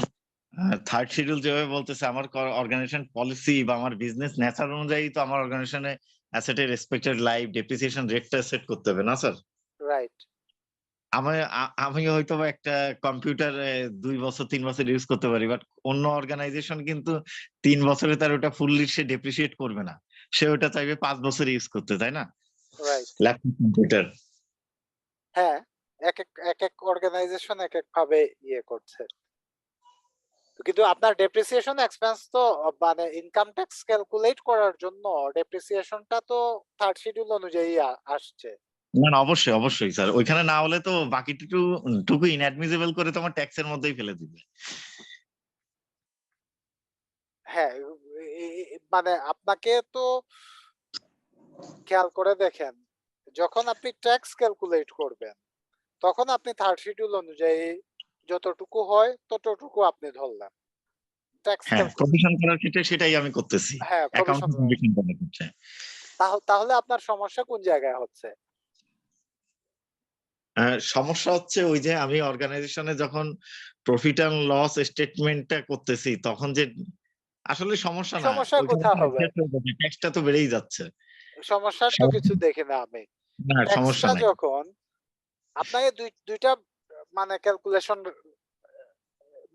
থার্ড শিডিউল যেভাবে বলতেছে আমার অর্গানাইজেশন পলিসি বা আমার বিজনেস নেচার অনুযায়ী তো আমার অর্গানাইজেশনে অ্যাসেটের রেসপেক্টেড লাইফ ডেপ্রিসিয়েশন রেটটা সেট করতে হবে না স্যার? রাইট। আমি হয়তো বা একটা কম্পিউটার 2 বছর 3 বছর ইউজ করতে পারি, বাট অন্য অর্গানাইজেশন কিন্তু 3 বছরে তার ওটা ফুললি সে ডেপ্রিসিয়েট করবে না, সে ওটা চাইবে 5 বছর ইউজ করতে, তাই না? রাইট। Laptop computer. হ্যাঁ, এক এক অর্গানাইজেশন এক এক ভাবে ইয়ে করছে। কিন্তু আপনার ডেপ্রিসিয়েশন এক্সপেন্স তো মানে ইনকাম ট্যাক্স ক্যালকুলেট করার জন্য ডেপ্রিসিয়েশনটা তো থার্ড শিডিউল অনুযায়ী আসছে। না না, অবশ্যই অবশ্যই স্যার, ওইখানে না হলে তো বাকিটুকু ইনঅ্যাডমিসিবল করে তোমার ট্যাক্সের মধ্যেই ফেলে দিবে। হ্যাঁ, মানে আপনাকে তো খেয়াল করে দেখেন, যখন আপনি ট্যাক্স ক্যালকুলেট করবেন তখন আপনি থার্ড শিডিউল অনুযায়ী যতটুকু হয় ততটুকু আপনি ধরলেন ট্যাক্স হ্যাঁ, প্রভিশন করার ক্ষেত্রে সেটাই আমি করতেছি, হ্যাঁ অ্যাকাউন্ট প্রভিশন প্রভিশন করার ক্ষেত্রে। তাহলে আপনার সমস্যা কোন জায়গায় হচ্ছে? সমস্যা হচ্ছে ওই যে আমি অর্গানাইজেশনে যখন প্রফিট অ্যান্ড লস স্টেটমেন্টটা করতেছি তখন যে আসলে সমস্যা না, সমস্যা ওইখানে কোথায় হবে? ট্যাক্সটা তো বেড়েই যাচ্ছে। সমস্যার তো কিছু দেখি না আমি। না, সমস্যা ট্যাক্সটা নাই। যখন আপনাকে দুইটা মানে ক্যালকুলেশন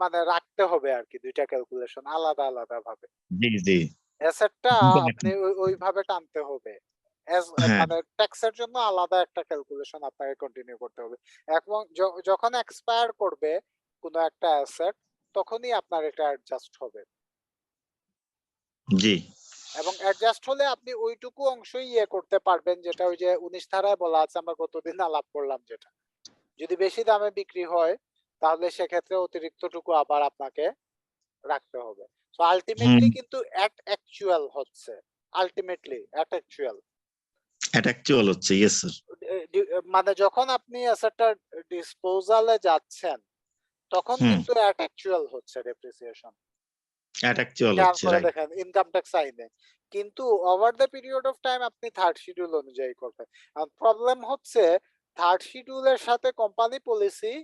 মানে রাখতে হবে আর কি, দুইটা ক্যালকুলেশন আলাদা আলাদা ভাবে। জি জি। অ্যাসেটটা দুইটা আপনি ওইভাবে টানতে হবে। হ্যাঁ মানে ট্যাক্সের জন্য আলাদা একটা ক্যালকুলেশন আপনাকে কন্টিনিউ করতে হবে। এবং যখন এক্সপায়ার করবে কোনো একটা অ্যাসেট তখনই আপনার এটা অ্যাডজাস্ট হবে। জি। এবং অ্যাডজাস্ট হলে আপনি ওইটুকু অংশই করতে পারবেন যেটা ওই যে 19 ধারায় বলা আছে, আমরা গতদিন আলাপ করলাম যেটা। যদি বেশি দামে বিক্রি হয় তাহলে সেক্ষেত্রে অতিরিক্তটুকু আবার আপনাকে রাখতে হবে। সো আলটিমেটলি কিন্তু অ্যাকচুয়াল হচ্ছে, আলটিমেটলি অ্যাকচুয়াল অ্যাকচুয়াল হচ্ছে, ইয়েস স্যার। মানে যখন আপনি অ্যাসেটটা ডিসপোজালে যাচ্ছেন তখন কিন্তু অ্যাকচুয়াল হচ্ছে ডেপ্রিসিয়েশন। অ্যাকচুয়াল খেয়াল হচ্ছে, করে রাইট। দেখেন ইনকাম ট্যাক্স আইনে। কিন্তু over the period of time আপনি থার্ড শিডিউল অনুযায়ী করবেন। আর প্রবলেম হচ্ছে থার্ড শিডিউলের সাথে কোম্পানি পলিসি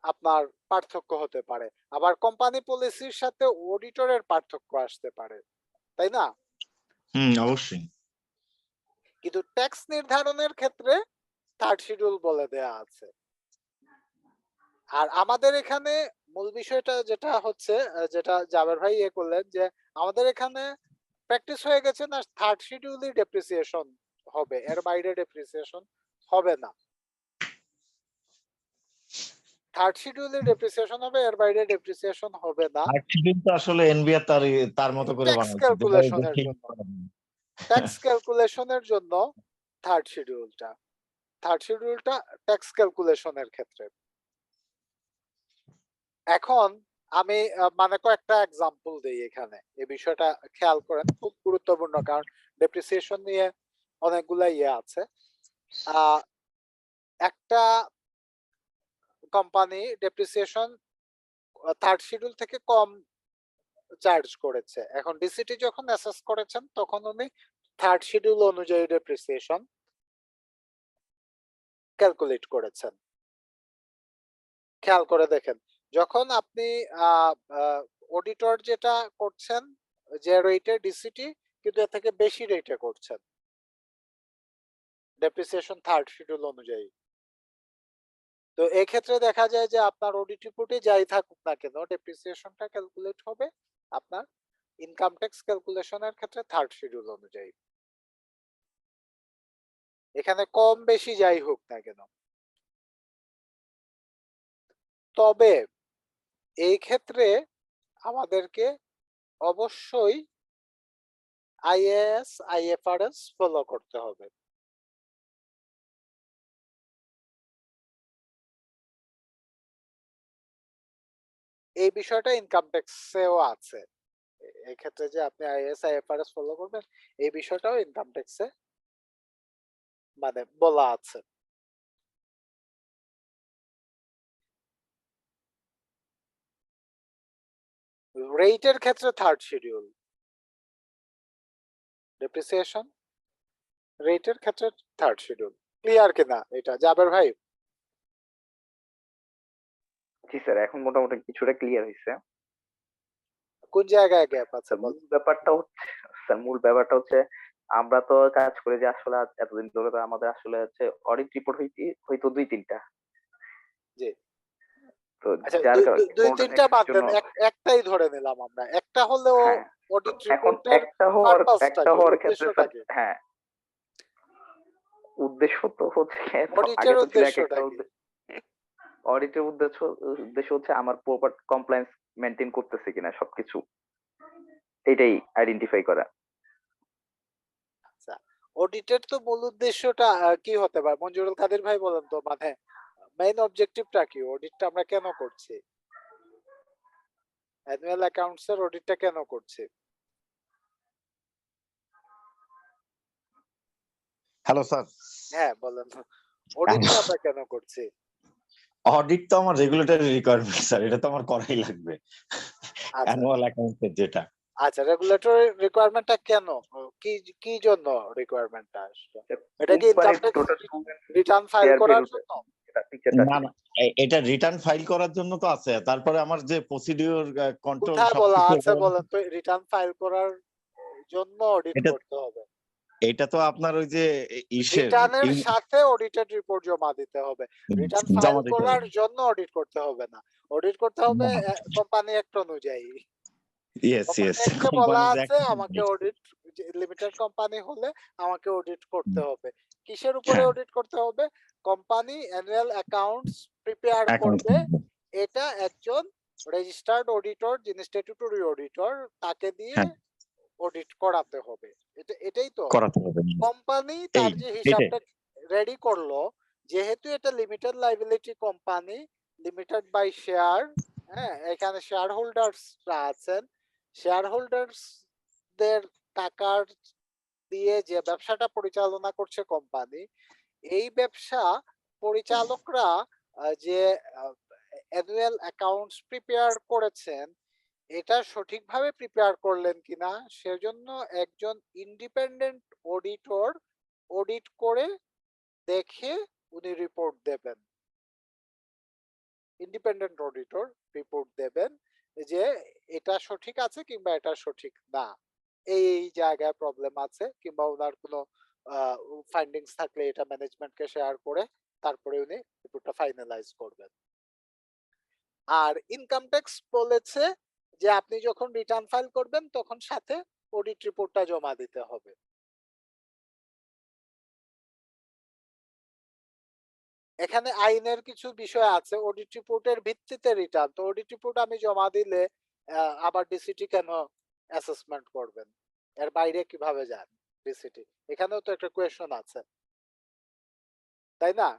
আপনার পার্থক্য হতে পারে, আবার কোম্পানি পলিসির সাথে অডিটরের পার্থক্য আসতে পারে, তাই না? অবশ্যই। কিন্তু ট্যাক্স নির্ধারণের ক্ষেত্রে থার্ড শিডিউল বলে দেয়া আছে। আর আমাদের এখানে মূল বিষয়টা যেটা হচ্ছে, যেটা জাবের ভাই করলেন, যে আমাদের এখানে প্র্যাকটিস হয়ে গেছে না থার্ড শিডিউলই ডেপ্রিসিয়েশন হবে, এর বাইরে ডেপ্রিসিয়েশন হবে না। থার্ড শিডিউলে ডেপ্রিসিয়েশন হবে, এর বাইরে ডেপ্রিসিয়েশন হবে না। আর শিডিউল তো আসলে এনবিআর তার মতো করে ট্যাক্স বানাইছে, ক্যালকুলেশনের জন্য, ট্যাক্স ক্যালকুলেশনের জন্য থার্ড শিডিউলটা ট্যাক্স ক্যালকুলেশনের ক্ষেত্রে। এখন আমি মানে কয়েকটা এক্সাম্পল দেই এখানে, এই বিষয়টা খেয়াল করেন, খুব গুরুত্বপূর্ণ, কারণ ডেপ্রিসিয়েশন নিয়ে অনেকগুলা আছে। একটা কোম্পানি ডেপ্রিসিয়েশন থার্ড শিডিউল থেকে কম চার্জ করেছে, এখন ডিসিটি যখন অ্যাসেস করেছেন তখন উনি থার্ড শিডিউল অনুযায়ী ডেপ্রিসিয়েশন ক্যালকুলেট করেছেন। খেয়াল করে দেখেন, যখন আপনি অডিটর যেটা করছেন যে রেটে ডিসিটি, কিন্তু এর থেকে বেশি রেটে করছেন ডেপ্রিসিয়েশন থার্ড শিডিউল অনুযায়ী। তো এই ক্ষেত্রে দেখা যায় যে আপনার অডিট রিপোর্টে যাই থাকুক না কেন ডেপ্রিসিয়েশনটা ক্যালকুলেট হবে আপনার ইনকাম ট্যাক্স ক্যালকুলেশনের ক্ষেত্রে থার্ড শিডিউল অনুযায়ী, এখানে কম বেশি যাই হোক না কেন। তবে এই ক্ষেত্রে আমাদেরকে অবশ্যই আইএএস আইএফআরএস ফলো করতে হবে। এই বিষয়টা ইনকাম ট্যাক্সেও আছে, এই ক্ষেত্রে যে আপনি আইএএস আইএফআরএস ফলো করবেন এই বিষয়টাও ইনকাম ট্যাক্সে মানে বলা আছে। রেটের ক্ষেত্রে থার্ড শিডিউল, ডেপ্রিসিয়েশন রেটের ক্ষেত্রে থার্ড শিডিউল। ক্লিয়ার কিনা এটা জাবের ভাই? জি স্যার, এখন মোটামুটি কিছুটা ক্লিয়ার হয়েছে। কোন জায়গায় গ্যাপ আছে বল? মূল ব্যাপারটা হচ্ছে আমরা তো কাজ করে যে আসলে এতদিন ধরে তো আমাদের আসলে হচ্ছে অডিট রিপোর্ট হয়তো 2-3টা। জি, তো আচ্ছা যার দুই তিনটা বাদ দেন, জন্য একটাই ধরে নিলাম আমরা, একটা হলেও হ্যাঁ, অডিট এখন রিপোর্টের একটা পারপাসটা কি, হওয়ার ক্ষেত্রে উদ্দেশ্যটা কি? হ্যাঁ, উদ্দেশ্য তো হচ্ছে অডিটের আগে তো ছিল এক উদ্দেশ্যটা একটা কি? অডিটের উদ্দেশ্য হচ্ছে আমার প্রপার কমপ্লায়েন্স মেনটেন করতেছে কিনা সবকিছু, এটাই আইডেন্টিফাই করা। আচ্ছা, অডিটের তো মূল উদ্দেশ্যটা কি হতে পারে? মঞ্জুরুল কাদের ভাই বলেন তো, মানে মেইন অবজেক্টিভটা কি? অডিটটা আমরা কেন করছি? অ্যানুয়াল অ্যাকাউন্টস এর অডিটটা কেন করছি? হ্যালো স্যার, হ্যাঁ বলেন, অডিটটা আমরা কেন করছি? অডিট তো আমার রেগুলেটরি রিকোয়ারমেন্ট স্যার, এটা তো আমার করাই লাগবে আচ্ছা অ্যানুয়াল অ্যাকাউন্টের যেটা। আচ্ছা, রেগুলেটরি রিকোয়ারমেন্টটা কেন? কি কি জন্য রিকোয়ারমেন্টটা আসলো? এটা কি ইনকাম কোম্পানির tax total return file share করার ভ্যালু জন্য? পিকচারটা না না, এটা রিটার্ন ফাইল করার জন্য তো আছে, তারপরে আমার যে প্রসিডিওর কন্ট্রোল কোথায় বলা সবকিছু আছে বলেন তো রিটার্ন ফাইল করার জন্য অডিট এটা করতে হবে? এটা তো আপনার ওই যে ইসের রিটার্নের সাথে অডিটেড রিপোর্ট জমা দিতে হবে। রিটার্ন ফাইল জমা দিতে করার হবে। জন্য অডিট করতে হবে না। অডিট করতে হবে না, কোম্পানি অ্যাক্ট অনুযায়ী। ইয়েস কোম্পানি ইয়েস, অ্যাক্টে বলা কোম্পানিজ আছে অ্যাক্ট। আমাকে অডিট, লিমিটেড কোম্পানি হলে আমাকে অডিট করতে হবে। কিসের উপরে হ্যাঁ, অডিট করতে হবে? Company annual accounts prepare account. করবে, এটা একজন রেজিস্টার্ড অডিটর, যিনি স্ট্যাটুটরি অডিটর, তাকে দিয়ে হ্যাঁ, অডিট করাতে হবে। এটাই তো। করাতে হবে। কোম্পানি এই তার যে এটাই হিসাবটা রেডি করলো, যেহেতু এটা limited liability company, limited by share, হ্যাঁ এখানে শেয়ার হোল্ডার্সরা আছেন, শেয়ার হোল্ডার্সদের টাকার দিয়ে যে ব্যবসাটা পরিচালনা করছে কোম্পানি, এই ব্যবসা পরিচালকরা যে অ্যানুয়াল অ্যাকাউন্টস প্রিপেয়ার করেছেন, এটা সঠিকভাবে প্রিপেয়ার করলেন কিনা সেজন্য একজন ইন্ডিপেন্ডেন্ট অডিটর অডিট করে দেখে উনি রিপোর্ট দেবেন। ইন্ডিপেন্ডেন্ট অডিটর রিপোর্ট দেবেন যে এটা সঠিক আছে কিংবা এটা সঠিক না, এই জায়গায় প্রবলেম আছে, কিংবা ওনার কোনো ফাইন্ডিংস থাকলে এটা ম্যানেজমেন্টকে শেয়ার করে তারপরে উনি রিপোর্টটা ফাইনালাইজ করবেন। আর ইনকাম ট্যাক্স বলেছে যে আপনি যখন রিটার্ন ফাইল করবেন তখন সাথে অডিট রিপোর্টটা জমা দিতে হবে। এখানে আইনের কিছু বিষয় আছে, অডিট রিপোর্টের ভিত্তিতে রিটার্ন, তো অডিট রিপোর্ট আমি জমা দিলে আবার ডিসিটি কেন অ্যাসেসমেন্ট করবেন? এর বাইরে কিভাবে যান ডিসিটি? এখানেও তো একটা কোয়েশ্চন আছে, তাই না?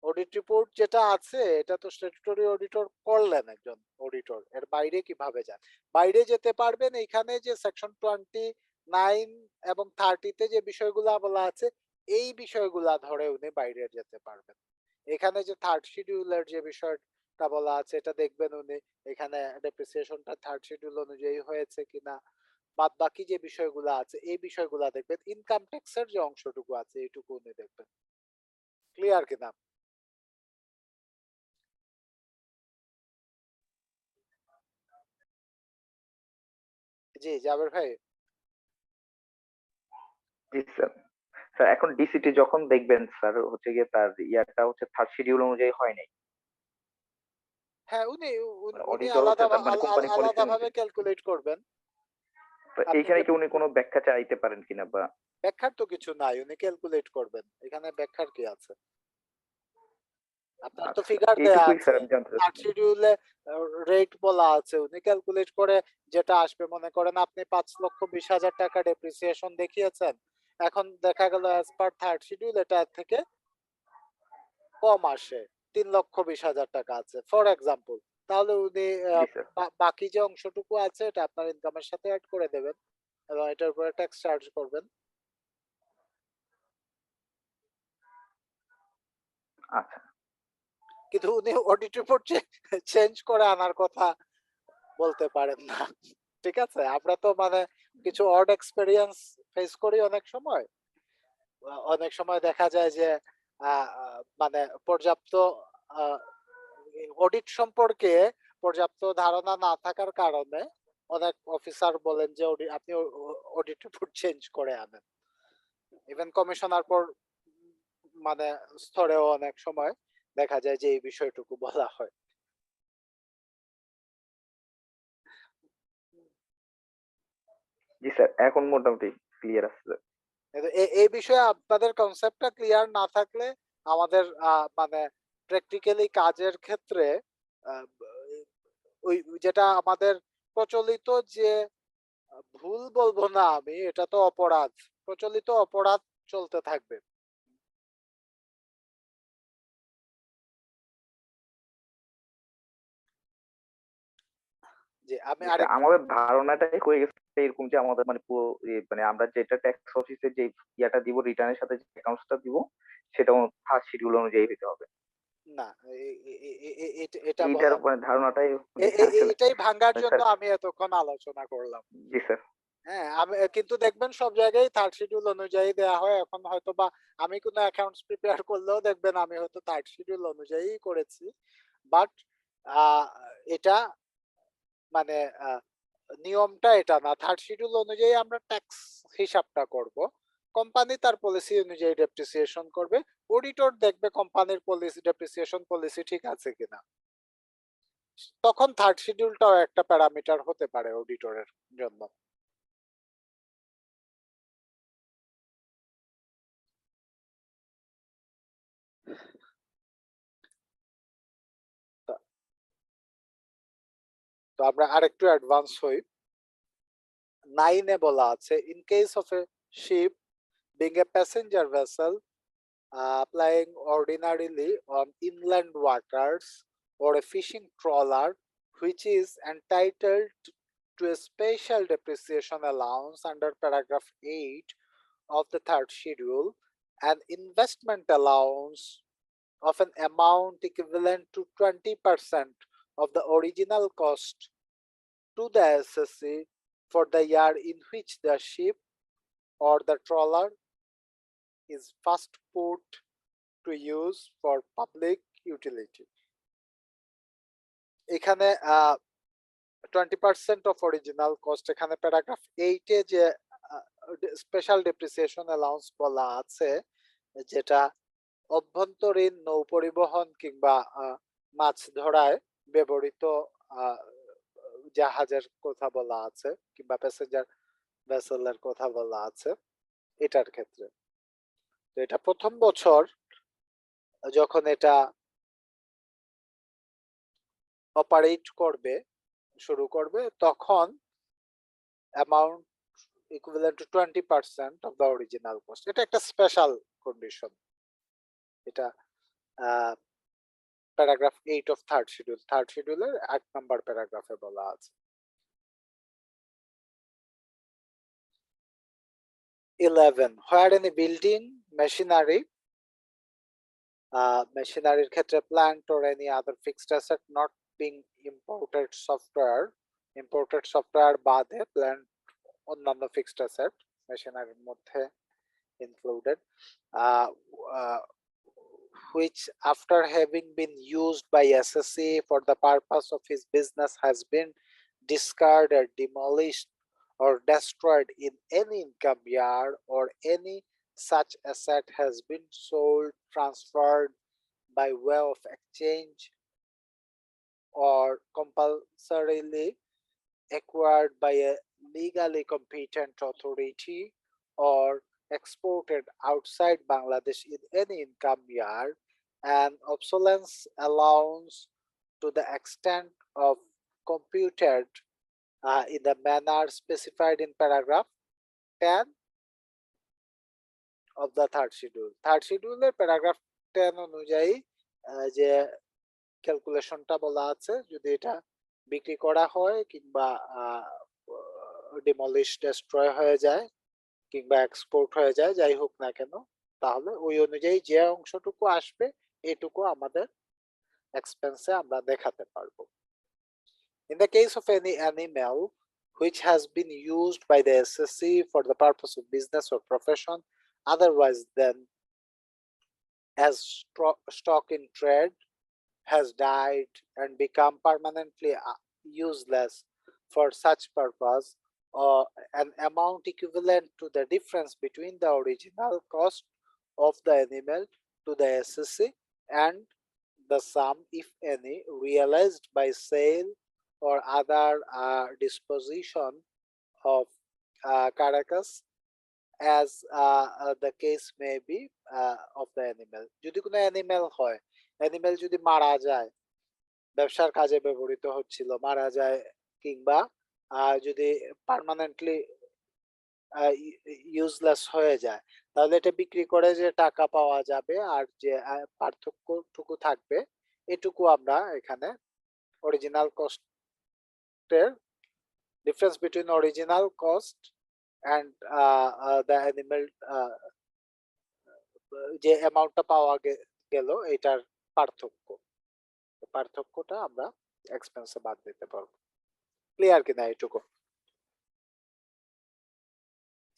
অডিট রিপোর্ট যেটা আছে এটা তো স্ট্যাটুটরি অডিটর করলেন একজন অডিটর, এর বাইরে কিভাবে যান? বাইরে যেতে পারবেন এখানে যে সেকশন 29 এবং 30 তে যে বিষয়গুলা বলা আছে, এই বিষয়গুলা ধরে উনি বাইরে যেতে পারবেন। এখানে যে থার্ড শিডিউলের যে বিষয়টা বলা আছে এটা দেখবেন উনি, এখানে ডেপ্রিসিয়েশনটা থার্ড শিডিউল অনুযায়ী হয়েছে কিনা, বাদ বাকি যে বিষয়গুলো আছে এই বিষয়গুলা দেখবেন। ইনকাম ট্যাক্সের যে অংশটুকু আছে এইটুকু উনি দেখবেন। ক্লিয়ার কিনা? জি জাবের ভাই। জি স্যার। স্যার এখন ডিসিটি যখন দেখবেন স্যার হচ্ছে গিয়ে তার ইয়াটা হচ্ছে থার্ড শিডিউল অনুযায়ী হয় নাই, হ্যাঁ উনি মানে উনি অডিটর হচ্ছে তার মানে কোম্পানি পলিসি আলাদাভাবে অনুযায়ী। ক্যালকুলেট করবেন। তো আপনি এইখানে যে কি উনি কোনো ব্যাখ্যা চাইতে পারেন কিনা বা? ব্যাখ্যার তো কিছু নাই, উনি ক্যালকুলেট করবেন, এখানে ব্যাখ্যার কি আছে? আপনার তো আচ্ছা, ফিগার দেয়া এইটুকুই আছে, স্যার আমি জানতে থার্ড চাচ্ছিলাম। শিডিউলে রেট বলা আছে, উনি ক্যালকুলেট করে যেটা আসবে, মনে করেন আপনি 5,20,000 টাকা ডেপ্রিসিয়েশন দেখিয়েছেন, এখন দেখা গেল অ্যাজ পার থার্ড শিডিউল এটা থেকে কম আসে, 3,20,000 টাকা আছে ফর এক্সাম্পল, তাহলে উনি জি স্যার। বাকি যে অংশটুকু আছে এটা আপনার ইনকামের সাথে অ্যাড করে দেবেন এবং এটার উপরে ট্যাক্স চার্জ করবেন। আচ্ছা। কিন্তু উনি অডিট রিপোর্ট চেঞ্জ করে আনার কথা বলতে পারেন না। ঠিক আছে, আমরা তো মানে কিছু অড এক্সপেরিয়েন্স ফেস করি অনেক সময়। অনেক সময় দেখা যায় যে মানে পর্যাপ্ত অডিট সম্পর্কে পর্যাপ্ত ধারণা না থাকার কারণে অনেক অফিসার বলেন যে আপনি অডিট রিপোর্ট চেঞ্জ করে আনেন। ইভেন কমিশনার পর মানে স্তরেও অনেক সময় দেখা যায় যে এই বিষয়টুকু বলা হয়। জি স্যার, এখন মোটামুটি ক্লিয়ার আছে স্যার। কিন্তু এই বিষয়ে আপনাদের কনসেপ্টটা ক্লিয়ার না থাকলে আমাদের মানে প্র্যাকটিক্যালি কাজের ক্ষেত্রে আহ, ওই যেটা আমাদের প্রচলিত যে ভুল বলবো না আমি, এটা তো অপরাধ, প্রচলিত অপরাধ চলতে থাকবে। যে আমি জি স্যার, আরেক আমাদের ধারণাটাই হয়ে গেছে এরকম যে আমাদের মানে পুরো মানে আমরা যেটা ট্যাক্স অফিসে যে ইয়াটা দিব, রিটার্নের সাথে যে অ্যাকাউন্টসটা দিব, সেটা ফার্স্ট শিডিউল অনুযায়ী হতে হবে। না, এটা এইটার বলা না। মানে ধারণাটাই আসলে এটাই ভাঙ্গার জন্য স্যার। আমি এতক্ষণ আলোচনা করলাম। জি স্যার। হ্যাঁ, আমি কিন্তু দেখবেন সব জায়গায় থার্ড শিডিউল অনুযায়ী দেয়া হয় এখন, হয়তো বা আমি কোনো অ্যাকাউন্টস প্রিপেয়ার করলেও দেখবেন আমি হয়তো থার্ড শিডিউল অনুযায়ী করেছি, বাট এটা মানে নিয়মটা এটা না। থার্ড শিডিউল অনুযায়ী আমরা ট্যাক্স হিসাবটা করব, কোম্পানি তার পলিসি অনুযায়ী ডেপ্রিসিয়েশন করবে, অডিটর দেখবে কোম্পানির পলিসি ডেপ্রিসিয়েশন পলিসি ঠিক আছে কিনা। তখন থার্ড শিডিউলটাও একটা প্যারামিটার হতে পারে অডিটরের জন্য। তো আমরা আরেকটু অ্যাডভান্স হই। 9 এ বলা আছে, in case of a ship being a passenger vessel plying ordinarily on inland waters, or a fishing trawler which is entitled to a special depreciation allowance under paragraph 8 of the third schedule, an investment allowance of an amount equivalent to 20% of the original cost to the SSC for the year in which the ship or the trawler is first put to use for public utility. এখানে 20% of original cost, এখানে প্যারাগ্রাফ 8 এ যে স্পেশাল ডেপ্রিসিয়েশন অ্যালাউন্স বলা আছে, যেটা অভ্যন্তরীণ নৌ পরিবহন কিংবা মাছ ধরায় ব্যবহৃত জাহাজের কথা বলা আছে, কিংবা প্যাসেঞ্জার ভেসেলের কথা বলা আছে এটার ক্ষেত্রে। তো এটা প্রথম বছর যখন এটা অপারেট করবে, শুরু করবে, তখন amount equivalent to 20% of the original cost. এটা একটা স্পেশাল কন্ডিশন। এটা paragraph 8 of third schedule, third শিডিউলের 8 নাম্বার প্যারাগ্রাফে বলা আছে। 11, where any building machinery, মেশিনারির ক্ষেত্রে plant or any other fixed asset not being imported software বাদে প্ল্যান্ট অন্যান্য ফিক্সড অ্যাসেট মেশিনারির মধ্যে included, which after having been used by SSC for the purpose of his business has been discarded, demolished or destroyed in any income year, or any such asset has been sold, transferred by way of exchange, or compulsorily acquired by a legally competent authority, or exported outside Bangladesh in any income year, and obsolescence allowance to the extent of computed in the manner specified in paragraph 10 of the third schedule. Third schedule paragraph 10 অনুযায়ী যে ক্যালকুলেশনটা বলা আছে, যদি এটা বিক্রি করা হয় কিংবা ডিমলিশ ডেস্ট্রয় হয়ে যায় কিংবা এক্সপোর্ট হয়ে যায়, যাই হোক না কেন, তাহলে ওই অনুযায়ী যে অংশটুকু আসবে এটুকু আমাদের এক্সপেন্সে আমরা দেখাতে পারবো। In the case of any animal which has been used by the SSC for the purpose of business or profession otherwise than as stock in trade, has died and become permanently useless for such purpose, or an amount equivalent to the difference between the original cost of the animal to the SSC and the sum, if any, realized by sale or other disposition of carcass, as the case may be of the animal. যদি কোনো অ্যানিমেল হয়, অ্যানিমেল যদি মারা যায়, ব্যবসার কাজে ব্যবহৃত হচ্ছিল, মারা যায়, কিংবা যদি পার্মানেন্টলি ইউজলেস হয়ে যায়, তাহলে এটা বিক্রি করে যে টাকা পাওয়া যাবে আর যে পার্থক্যটুকু থাকবে, এটুকু আমরা এখানে অরিজিনাল কস্টের difference between original cost and the animal, যে অ্যামাউন্টটা পাওয়া গেল এটার পার্থক্যটা আমরা এক্সপেন্সে বাদ দিতে পারবো। ক্লিয়ার কিনা এটুকু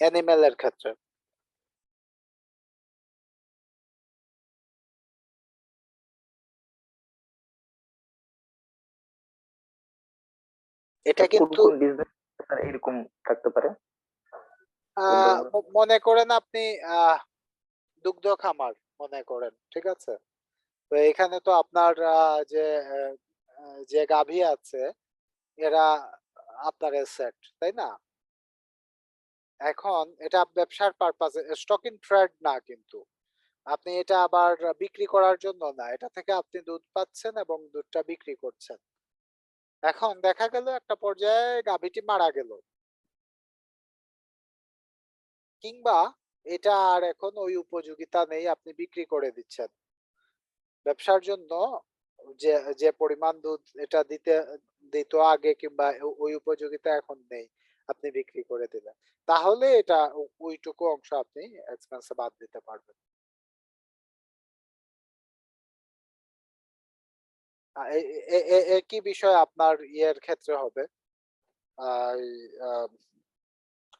অ্যানিমেলের ক্ষেত্রে? এটা কোন কিন্তু কোন বিজনেস এরকম থাকতে পারে? মনে করেন আপনি দুগ্ধ খামার মনে করেন, ঠিক আছে? তো এখানে তো আপনার যে গাভী আছে এরা আপনার অ্যাসেট, তাই না? এখন এটা ব্যবসার পারপাসে, স্টক ইন ট্রেড না, কিন্তু আপনি এটা আবার বিক্রি করার জন্য না, এটা থেকে আপনি দুধ পাচ্ছেন এবং দুধটা বিক্রি করছেন। এখন দেখা গেল একটা পর্যায়ে গাভীটি মারা গেল, কিংবা এটা আর এখন ওই উপযোগিতা নেই, আপনি বিক্রি করে দিচ্ছেন। ব্যবসার জন্য যে যে পরিমাণ দুধ এটা দিত আগে, কিংবা ওই উপযোগিতা এখন নেই, আপনি বিক্রি করে দিলেন, তাহলে এটা ওইটুকু অংশ আপনি এক্সপেন্সে বাদ দিতে পারবেন। একই বিষয় আপনার ইয়ের ক্ষেত্রে হবে।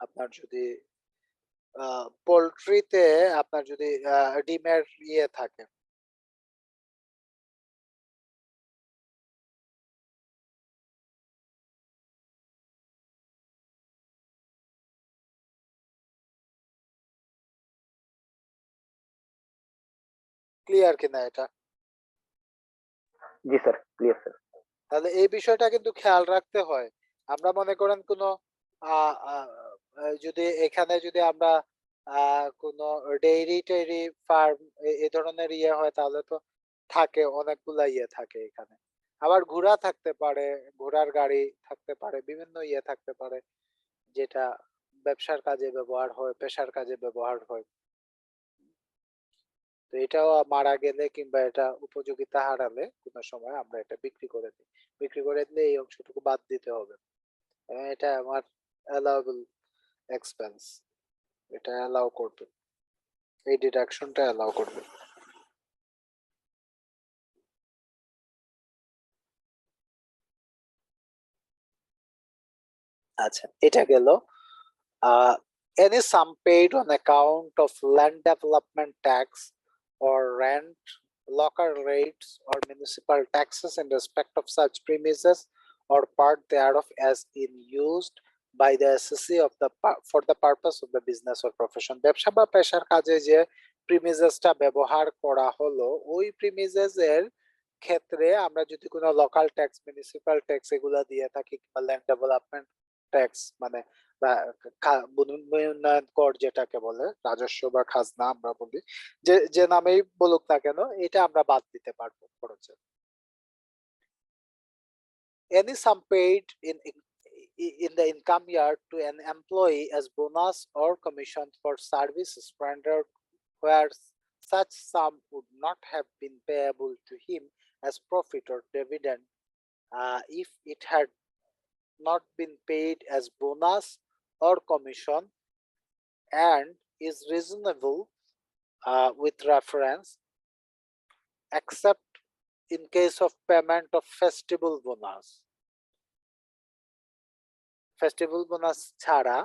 আপনার যদি পোল্ট্রিতে আপনার যদি ডিমের ইয়ে থাকে, ক্লিয়ার কিনা এটা? জি স্যার, ক্লিয়ার স্যার। তাহলে এই বিষয়টা কিন্তু খেয়াল রাখতে হয়। আমরা মনে করেন কোনো যদি এখানে যদি আমরা কোনো ডেইরি টেইরি ফার্ম এই ধরনের ইয়ে হয়, তাহলে তো থাকে অনেকগুলা ইয়ে থাকে এখানে। আবার ঘোড়া থাকতে পারে, ঘোড়ার গাড়ি থাকতে পারে, বিভিন্ন ইয়ে থাকতে পারে যেটা ব্যবসার কাজে ব্যবহার হয়, পেশার কাজে ব্যবহার হয়। তো এটাও মারা গেলে কিংবা এটা উপযোগিতা হারালে কোনো সময় আমরা এটা বিক্রি করে দিই। বিক্রি করে দিলে এই অংশটুকু বাদ দিতে হবে। এটা আমার অ্যালাউবল এক্সপেন্স, এটা অ্যালাউ করবে, এই ডিডাকশনটা অ্যালাউ করবে। আচ্ছা, এটা গেল any sum paid on account of land development tax or rent, local rates or municipal taxes in respect of such premises or part thereof as in used by the SSC of the for the purpose of the business or profession। ব্যবসা বা পেশার কাজে যে প্রিমিসেসটা ব্যবহার করা হলো, ওই প্রিমিসেসের ক্ষেত্রে আমরা যদি কোনো লোকাল ট্যাক্স, মিউনিসিপাল ট্যাক্স এগুলা দিয়ে থাকি, কিংবা ল্যান্ড ডেভেলপমেন্ট ট্যাক্স মানে উন্নয়ন কর যেটাকে বলে, রাজস্ব বা খাজনা আমরা বলি, যে যে নামেই বলুক না কেন, এটা আমরা বাদ দিতে পারবো খরচে। Any sum paid in the income year to an employee as bonus or commission for services rendered where such sum would not have been payable to him as profit or dividend if it had not been paid as bonus or commission and is reasonable with reference, except in case of payment of festival bonus ছাড়া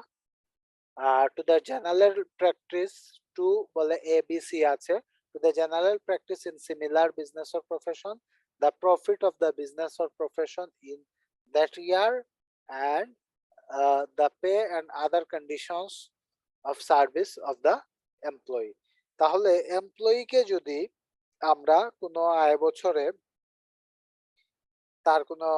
to the general practice to বলে ABC আছে, to the general practice in similar business or profession, the profit of the business or profession in that year and the pay and other conditions of service of the employee। তাহলে এমপ্লয়িকে যদি আমরা কোনো আয় বছরে তার কোনো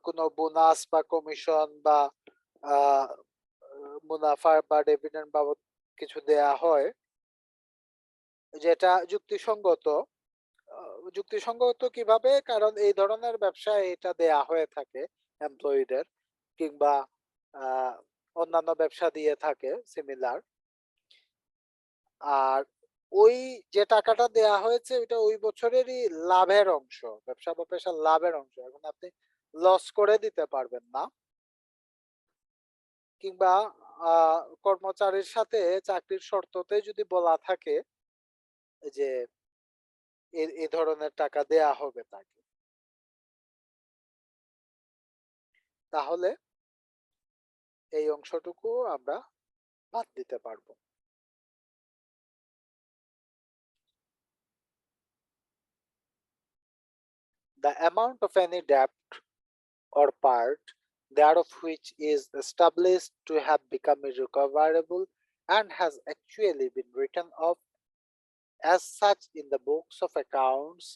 কোনো বোনাস বা কমিশন বা মুনাফা বা ডিভিডেন্ড বাবদ কিছু দেয়া হয়, যেটা যুক্তিসঙ্গত। যুক্তিসঙ্গত কিভাবে? কারণ এই ধরনের ব্যবসায় এটা দেয়া হয়ে থাকে এমপ্লয়ীদের, কিংবা অন্যান্য ব্যবসা দিয়ে থাকে সিমিলার। আর ওই যে টাকাটা দেয়া হয়েছে ওইটা ওই বছরেরই লাভের অংশ, ব্যবসা বা পেশার লাভের অংশ। এখন আপনি লস করে দিতে পারবেন না। কিংবা কর্মচারীর সাথে চাকরির শর্ততে যদি বলা থাকে যে এই ধরনের টাকা দেয়া হবে তাকে, তাহলে এই অংশটুকু আমরা বাদ দিতে পারবো। The amount of any debt or part thereof which is established to have become irrecoverable and has actually been written off as such in the books of accounts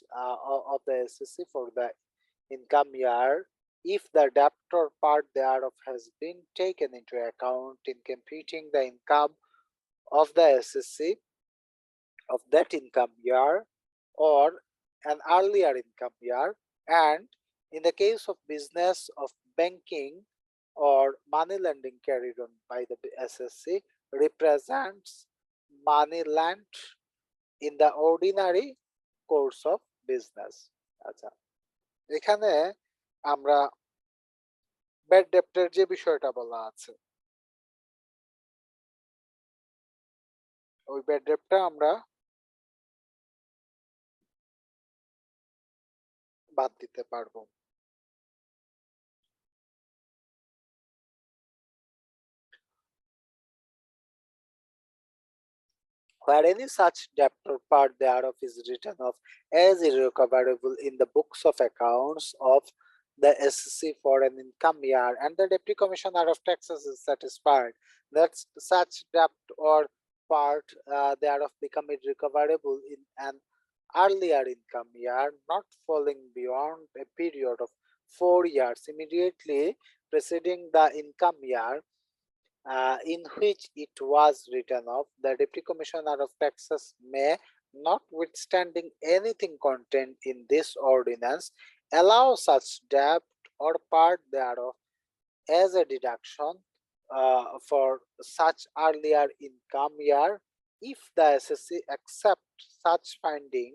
of the SSC for the income year, if the debt or part thereof has been taken into account in computing the income of the SSC of that income year or an earlier income year, and in the case of business of banking or money lending carried on by the SSC, represents money lent in the ordinary course of business. আচ্ছা, এখানে আমরা ব্যাড ডেপ্টের যে বিষয়টা বলা আছে, ওই ব্যাড ডেপ্টটা আমরা বাদ দিতে পারবো। Where any such debt or part thereof is written off as irrecoverable in the books of accounts of the SSC for an income year, and the Deputy Commissioner of Taxes is satisfied that such debt or part thereof become irrecoverable in an earlier income year, not falling beyond a period of 4 years immediately preceding the income year in which it was written off, the Deputy Commissioner of Taxes may, notwithstanding anything contained in this ordinance, allow such debt or part thereof as a deduction for such earlier income year, if the SSC accept such finding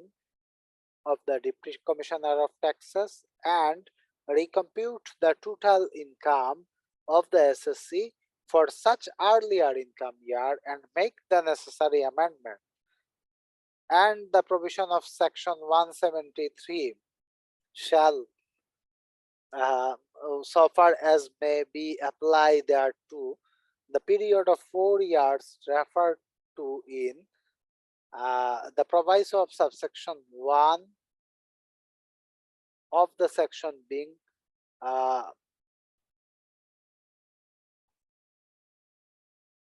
of the Deputy Commissioner of Taxes and recompute the total income of the SSC for such earlier income year and make the necessary amendment. And the provision of section 173 shall so far as may be applied thereto, the period of 4 years referred to in the proviso of subsection 1 of the section being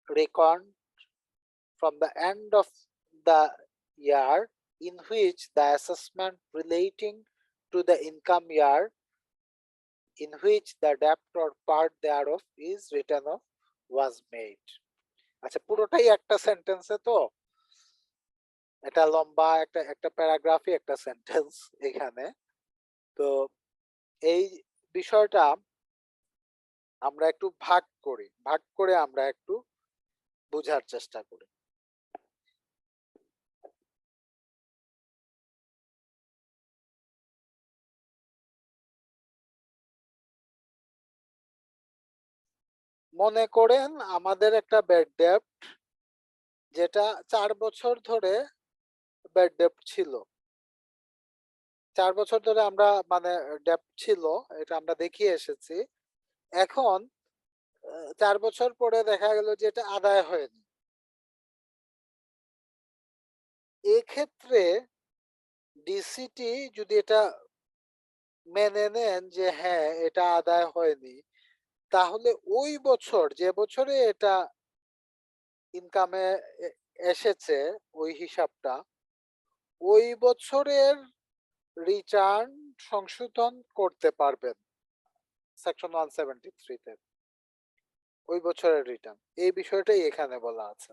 reckoned from the end of the year in which the assessment relating to the income year in which the debt or part thereof is written off was made. আচ্ছা, পুরোটাই একটা সেন্টেন্সে, তো এটা লম্বা একটা প্যারাগ্রাফই একটা সেন্টেন্স এখানে। তো এই বিষয়টা আমরা একটু ভাগ করে আমরা একটু বোঝার চেষ্টা করি। মনে করেন আমাদের একটা ব্যাড ডেপ্ট, যেটা 4 বছর ধরে ব্যাড ডেপ্ট ছিল। 4 বছর ধরে আমরা মানে ডেপ্ট ছিল, এটা আমরা দেখিয়ে এসেছি। এখন 4 বছর পরে দেখা গেল যে এটা আদায় হয়নি। এক্ষেত্রে ডিসিটি যদি এটা মেনে নেন যে হ্যাঁ এটা আদায় হয়নি, তাহলে ওই বছর যে বছরে এটা ইনকামে এসেছে ওই হিসাবটা, ওই বছরের রিটার্ন সংশোধন করতে পারবেন সেকশন 173 তে, ওই বছরের রিটার্ন। এই বিষয়টাই এখানে বলা আছে।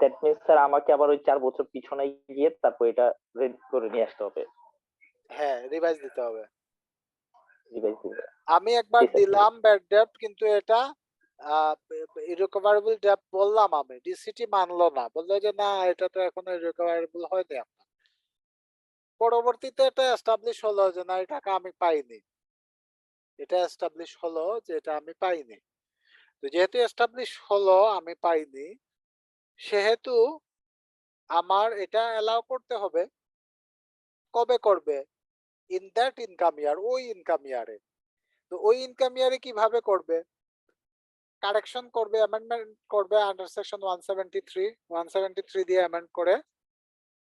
দ্যাট মিনস স্যার আমাকে আবার ওই 4 বছর পিছনে গিয়ে তারপর এটা রেডি করে নিয়ে আসতে হবে, হ্যাঁ, রিভাইজ দিতে হবে। রিভাইজ দিতে। আমি একবার জি স্যার। দিলাম ব্যাড ডেট, কিন্তু এটা ইরিকভারেবল ডেট বললাম আমি, ডিসিটি মানলো না, বললো যে না এটা তো এখনো ইরিকভারেবল হয়নি আপনার। পরবর্তীতে এটা এস্টাবলিশ হলো যে না এই টাকা আমি পাইনি, এটা এস্টাবলিশ হলো যে এটা আমি পাইনি। তো যেহেতু এস্টাবলিশ হলো আমি পাইনি, সেহেতু আমার এটা অ্যালাউ করতে হবে। কবে করবে? ইন দ্যাট ইনকাম ইয়ার, ওই ইনকাম ইয়ারে। তো ওই ইনকাম ইয়ারে কিভাবে করবে? কারেকশন করবে, অ্যামেন্ডমেন্ট করবে আন্ডার সেকশন 173 দিয়ে অ্যামেন্ড করে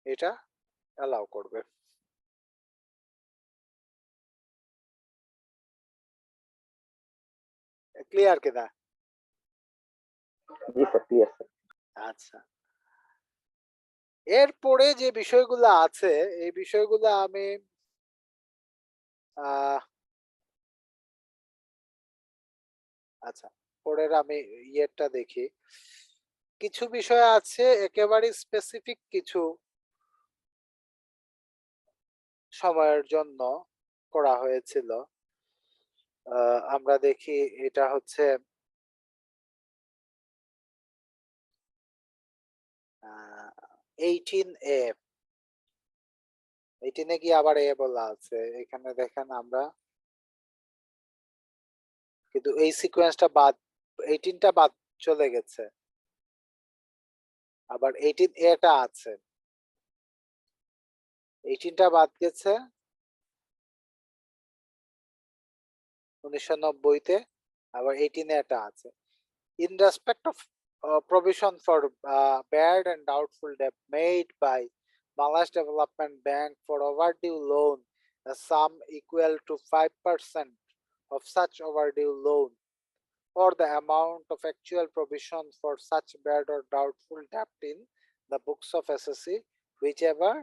এটা অ্যালাউ করবে। ক্লিয়ার কিনা? জি স্যার, ক্লিয়ার স্যার। আচ্ছা, এরপরে যে বিষয়গুলো আছে এই বিষয়গুলো আমি আচ্ছা পরের আমি ইয়েটা দেখি। কিছু বিষয় আছে একেবারে স্পেসিফিক, কিছু সময়ের জন্য করা হয়েছিল। আমরা দেখি এটা হচ্ছে 18A। 18 কি আবার এ বলা আছে এখানে দেখেন আমরা, কিন্তু এই সিকোয়েন্সটা বাদ, 18টা বাদ চলে গেছে, আবার 18A টা আছে। 18টা বাদ গেছে 1990-তে, আবার 18A টা আছে। In respect of provision for bad and doubtful debt made by Bangladesh Development Bank for overdue loan, a sum equal to 5% of such overdue loan, or the amount of actual provision for such bad or doubtful debt in the books of SSC, whichever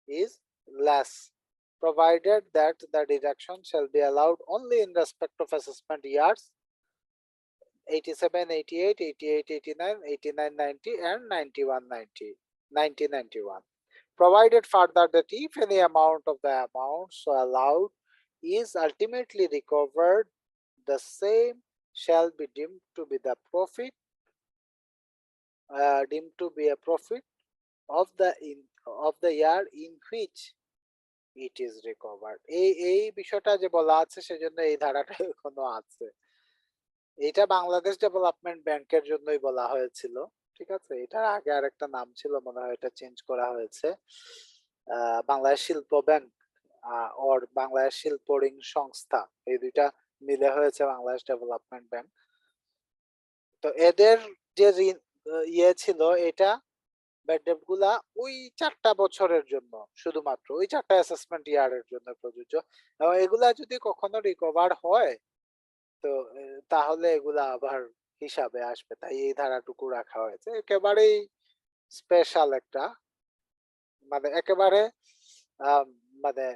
is less, provided that the deduction shall be allowed only in respect of assessment years 87, 88, 88, 89, 89, 90, and 91, 90, 1991. Provided further that if any amount of the amount so allowed is ultimately recovered, the same shall be deemed to be the profit, of the year in which it is recovered. এই বিষয়টা যে বলা আছে সেজন্য এই ধারাটা এখনো আছে। এটা বাংলাদেশ ডেভেলপমেন্ট ব্যাংকের জন্যই বলা হয়েছিল, ঠিক আছে। এটার আগে আরেকটা নাম ছিল মনে হয়, এটা চেঞ্জ করা হয়েছে। বাংলাদেশ শিল্প ব্যাংক ওর বাংলাদেশ শিল্প ঋণ সংস্থা, এই দুইটা মিলে হয়েছে বাংলাদেশ ডেভেলপমেন্ট ব্যাংক। তো এদের যে ঋণ ইয়ে ছিল, এটা ব্যাড ডেট গুলা ওই 4টা বছরের জন্য, শুধুমাত্র ওই 4টা অ্যাসেসমেন্ট ইয়ারের জন্য প্রযোজ্য, এবং এগুলা যদি কখনো রিকভার হয় তো তাহলে এগুলা আবার হিসাবে আসবে, তাই এই ধারাটুকু রাখা হয়েছে। একেবারেই স্পেশাল একটা, মানে একেবারে মানে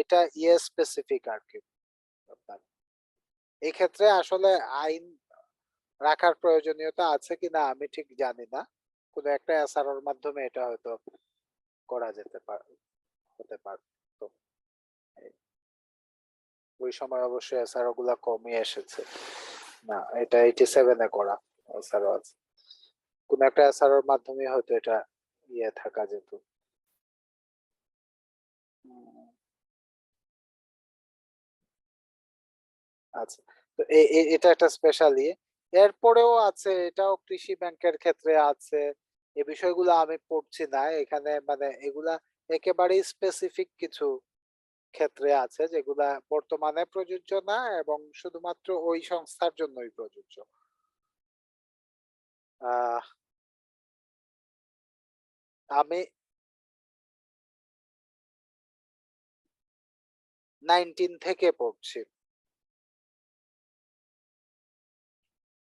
এটা ইয়ে স্পেসিফিক আর কি। আপনার এই ক্ষেত্রে আসলে আইন রাখার প্রয়োজনীয়তা আছে কিনা আমি ঠিক জানি না, কোনো একটা এসআরওর মাধ্যমে এটা হয়তো করা যেতে পারে, হতে পারে। তো ওই সময় অবশ্যই এসআরও গুলা কমই এসেছে না, এটা 87-এ করা এসআরও আছে, কোন একটা এসআরওর মাধ্যমে হয়তো এটা ইয়ে থাকা যেত। আচ্ছা, তো এটা একটা স্পেশাল ইয়ে। এরপরেও আছে, এটাও কৃষি ব্যাংকের ক্ষেত্রে আছে। এই বিষয়গুলো আমি পড়ছি না এখানে, মানে এগুলা একেবারেই স্পেসিফিক কিছু ক্ষেত্রে আছে যেগুলা বর্তমানে প্রযোজ্য না এবং শুধুমাত্র ওই সংস্থার জন্যই প্রযোজ্য। আমি 19 থেকে পড়ছি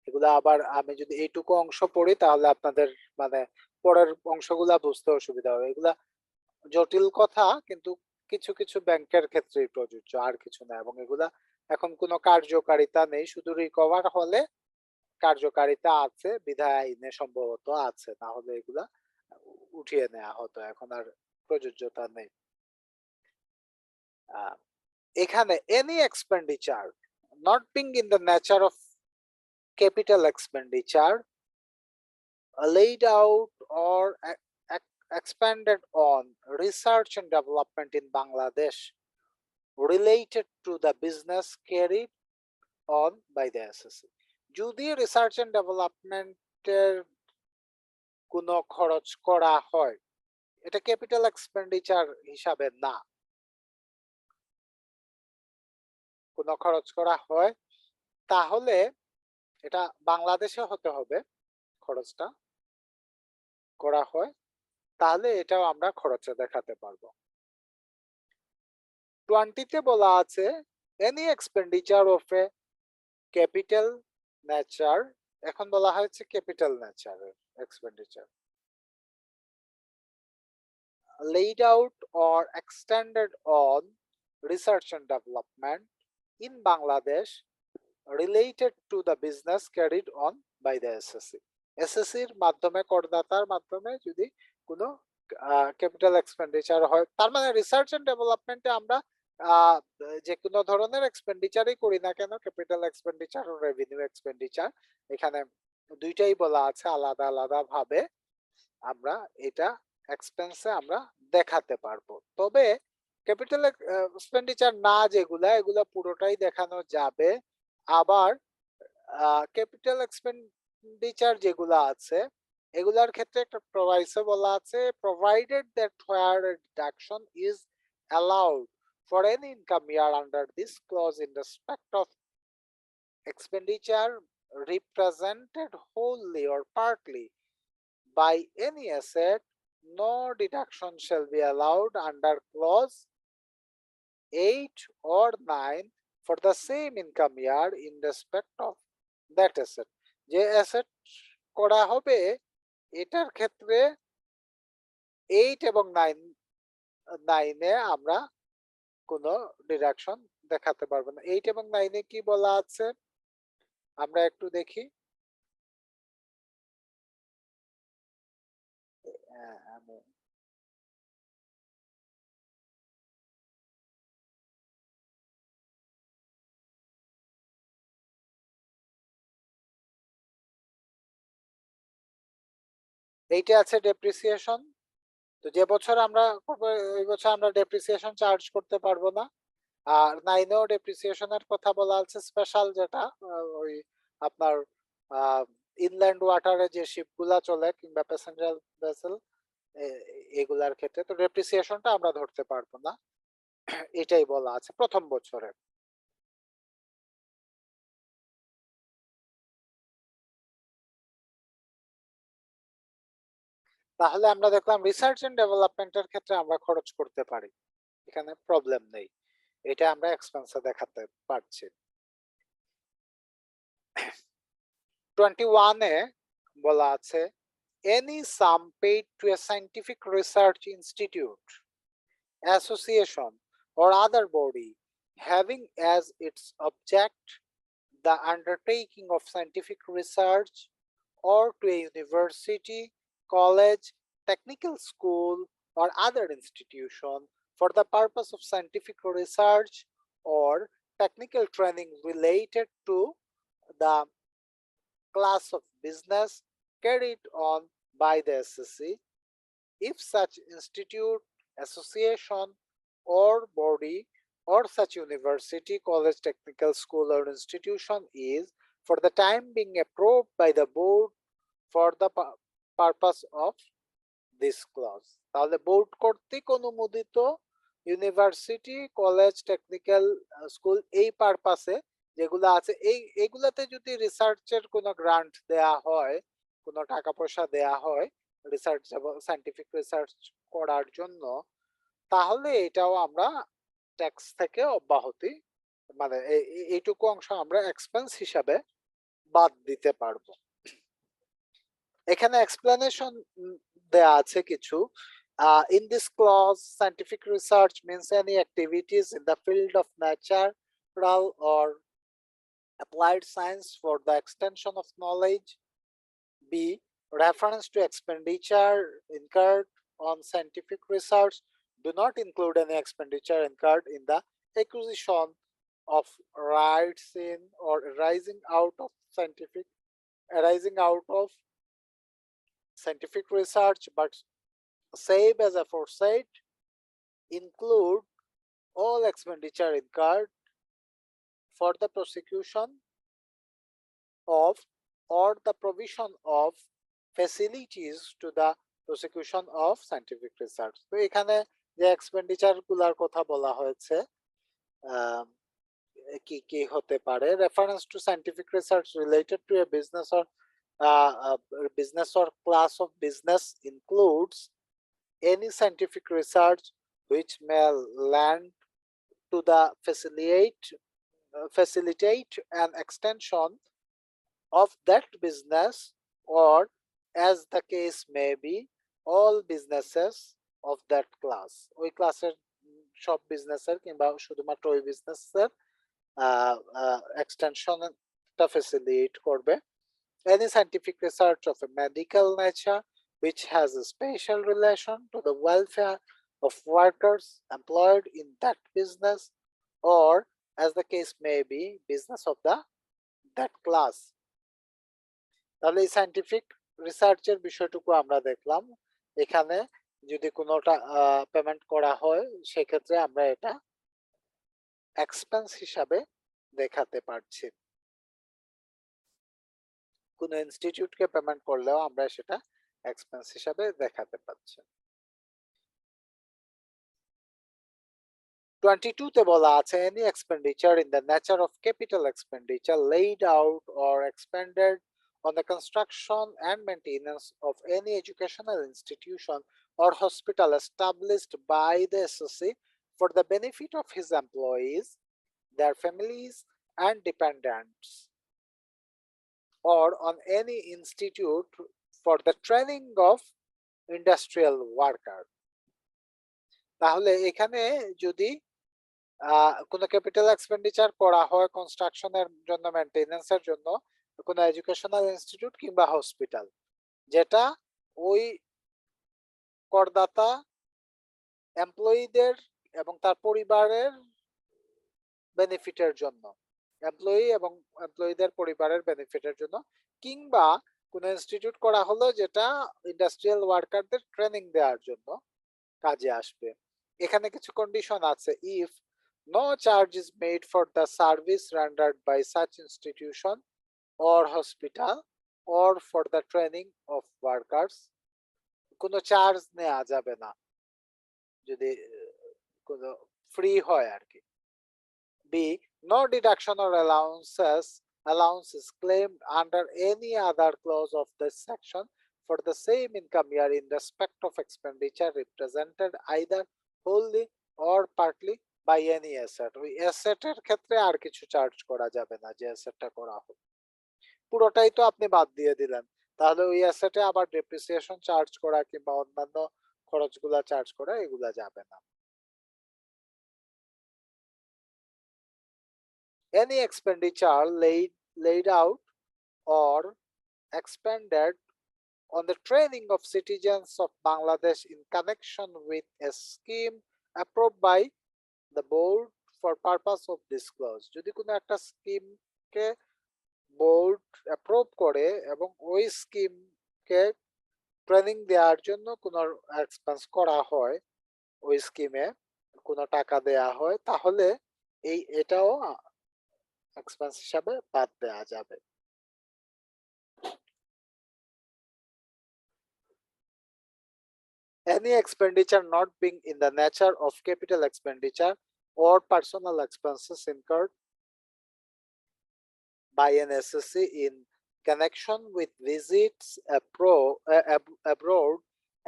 এগুলা। আবার আমি যদি এইটুকু অংশ পড়ি তাহলে আপনাদের মানে পরের অংশগুলা বুঝতে অসুবিধা হবে। এগুলা জটিল কথা, কিন্তু কিছু কিছু ব্যাংকের ক্ষেত্রেই প্রযোজ্য, আর কিছু না। এবং এগুলা এখন কোনো কার্যকারিতা নেই, শুধু রিকভার হলে কার্যকারিতা আছে বিধায় আইনে সম্ভবত আছে, না হলে এগুলা উঠিয়ে নেওয়া হতো, এখন আর প্রযোজ্যতা নেই। এখানে any expenditure not being in the nature of capital expenditure laid out or expanded on research and development in Bangladesh related to the business carried on by the SSC. যদি রিসার্চ এন্ড ডেভেলপমেন্টের কোনো খরচ করা হয়, এটা ক্যাপিটাল এক্সপেন্ডিচার হিসাবে না, কোনো খরচ করা হয় তাহলে এটা বাংলাদেশে হতে হবে, খরচটা করা হয় তাহলে এটাও আমরা খরচে দেখাতে পারবো। 20-তে বলা আছে any expenditure of A capital nature, এখন বলা হয়েছে ক্যাপিটাল নেচারের expenditure laid out or extended on research and development in Bangladesh related to the business carried on by the SSC. SSC এর মাধ্যমে, করদাতার মাধ্যমে যদি কোনো ক্যাপিটাল এক্সপেন্ডিচার হয়, তার মানে রিসার্চ এন্ড ডেভেলপমেন্টে আমরা যে কোনো ধরনের এক্সপেন্ডিচারই করি না কেন, ক্যাপিটাল এক্সপেন্ডিচার ও রেভিনিউ এক্সপেন্ডিচার, এখানে দুইটাই বলা আছে আলাদা আলাদা ভাবে আমরা এটা এক্সপেন্সে আমরা দেখাতে পারবো। তবে ক্যাপিটাল এক্সপেন্ডিচার না যেগুলা, এগুলা পুরোটাই দেখানো যাবে। আবার ক্যাপিটাল এক্সপেন্ডিচার যেগুলা আছে এগুলার ক্ষেত্রে একটা প্রভাইসো বলা আছে, provided that where a deduction is allowed for any income year under this clause in respect of expenditure represented wholly or partly by any asset, no deduction shall be allowed under clause 8 or 9 for the same income year in respect of that asset. যে অ্যাসেট করা হবে এটার ক্ষেত্রে 8 এবং 9 এ আমরা কোনো ডিডাকশন দেখাতে পারবো না। 8 এবং 9-এ কি বলা আছে আমরা একটু দেখি। এইটা আছে ডেপ্রিসিয়েশন, তো যে বছর আমরা ওই বছর আমরা ডেপ্রিসিয়েশন চার্জ করতে পারবো না। আর 9-এও ডেপ্রিসিয়েশনের কথা বলা আছে, স্পেশাল যেটা ওই আপনার ইনল্যান্ড ওয়াটারে যে শিপগুলা চলে কিংবা প্যাসেঞ্জার ভেসেল এগুলার ক্ষেত্রে তো ডেপ্রিসিয়েশনটা আমরা ধরতে পারবো না, এটাই বলা আছে প্রথম বছরে। তাহলে আমরা দেখলাম রিসার্চ এন্ড ডেভেলপমেন্টের ক্ষেত্রে আমরা খরচ করতে পারি, এখানে প্রবলেম নেই, এটা আমরা এক্সপেন্সে দেখাতে পারছি। 21-এ বলা আছে any sum paid to a scientific research institute, association or other body having as its object the undertaking of scientific research or to a university, college, technical school or other institution for the purpose of scientific research or technical training related to the class of business carried on by the SSC, if such institute, association or body or such university, college, technical school or institution is for the time being approved by the board for the purpose of this clause. তাহলে বোর্ড কর্তৃক অনুমোদিত ইউনিভার্সিটি, কলেজ, টেকনিক্যাল স্কুল এই পারপাসে যেগুলো আছে এইগুলাতে যদি রিসার্চের কোনো গ্রান্ট দেয়া হয়, কোনো টাকা পয়সা দেয়া হয় রিসার্চ সায়েন্টিফিক রিসার্চ করার জন্য, তাহলে এটাও আমরা ট্যাক্স থেকে অব্যাহতি মানে এইটুকু অংশ আমরা এক্সপেন্স হিসাবে বাদ দিতে পারবো। এখানে এক্সপ্লেনেশন দেয়া আছে কিছু। In this clause, scientific research means any activities in the field of natural or applied science for the extension of knowledge. B. Reference to expenditure incurred on scientific research. Do not include any expenditure incurred in the acquisition of rights in or arising out of scientific research, but same as aforesaid, include all expenditure incurred for the prosecution of or the provision of facilities to the prosecution of scientific research. তো এখানে যে এক্সপেন্ডিচার গুলার কথা বলা হয়েছে কি কি হতে পারে, reference to scientific research related to A business or business or class of business includes any scientific research which may lend to the facilitate an extension of that business, or as the case may be, all businesses of that class. ওই ক্লাসের সব বিজনেসের কিংবা শুধুমাত্র ওই বিজনেসের এক্সটেনশনটা ফ্যাসিলিটেট করবে। Any scientific research of a medical nature which has a special relation to the welfare of workers employed in that business, or as the case may be, business of that class. তাহলে এই সায়েন্টিফিক রিসার্চের বিষয়টুকু আমরা দেখলাম। এখানে যদি কোনোটা পেমেন্ট করা হয় সেক্ষেত্রে আমরা এটা এক্সপেন্স হিসাবে দেখাতে পারছি। কোন ইনস্টিটিউটকে পেমেন্ট করলেও আমরা সেটা এক্সপেন্স হিসাবে দেখাতে পারছি। 22 তে বলা আছে any expenditure in the nature of capital expenditure laid out or expended on the construction and maintenance of any educational institution or hospital established by the SSC for the benefit of his employees, their families and dependents, or on any institute for the training of industrial worker. তাহলে এখানে যদি কোনো ক্যাপিটাল এক্সপেন্ডিচার করা হয় কনস্ট্রাকশনের জন্য, মেইনটেনেন্সের জন্য, কোনো এডুকেশনাল ইনস্টিটিউট কিংবা হসপিটাল, যেটা ওই করদাতা এমপ্লয়ীদের এবং তার পরিবারের বেনিফিটের জন্য, এমপ্লয়ি এবং এমপ্লয়ীদের পরিবারের বেনিফিটের জন্য, কিংবা কোন ইনস্টিটিউট করা হলো যেটা ইন্ডাস্ট্রিয়াল ওয়ার্কারদের ট্রেনিং দেওয়ার জন্য কাজে আসবে। এখানে কিছু কন্ডিশন আছে। If no charge is made for the service rendered by such institution or hospital or for the training of workers, কোনো চার্জ নেওয়া যাবে না যদি কোনো ফ্রি হয় আর কি। B. No deduction or allowance is claimed under any other clause of this section for the same income year in respect of expenditure represented either wholly or partly by any asset. ওই অ্যাসেটের ক্ষেত্রে আর কিছু চার্জ করা যাবে না, যে অ্যাসেটটা করা হবে পুরোটাই তো আপনি বাদ দিয়ে দিলেন, তাহলে ওই অ্যাসেটে আবার ডেপ্রিসিয়েশন চার্জ করা কিংবা অন্যান্য খরচগুলা চার্জ করা এগুলা যাবে না। Any expenditure laid out or expended on the training of citizens of Bangladesh in connection with a scheme approved by the board for purpose of this clause. যদি কোনো একটা স্কিমকে বোর্ড অ্যাপ্রুভ করে এবং ওই স্কিমকে ট্রেনিং দেওয়ার জন্য কোনো এক্সপেন্স করা হয়, ওই স্কিমে কোনো টাকা দেয়া হয়, তাহলে এটাও এক্সপেন্স হিসাবে বাদ দেওয়া যাবে। Any expenditure not being in the nature of capital expenditure or personal expenses incurred by an SSC in connection with visits abroad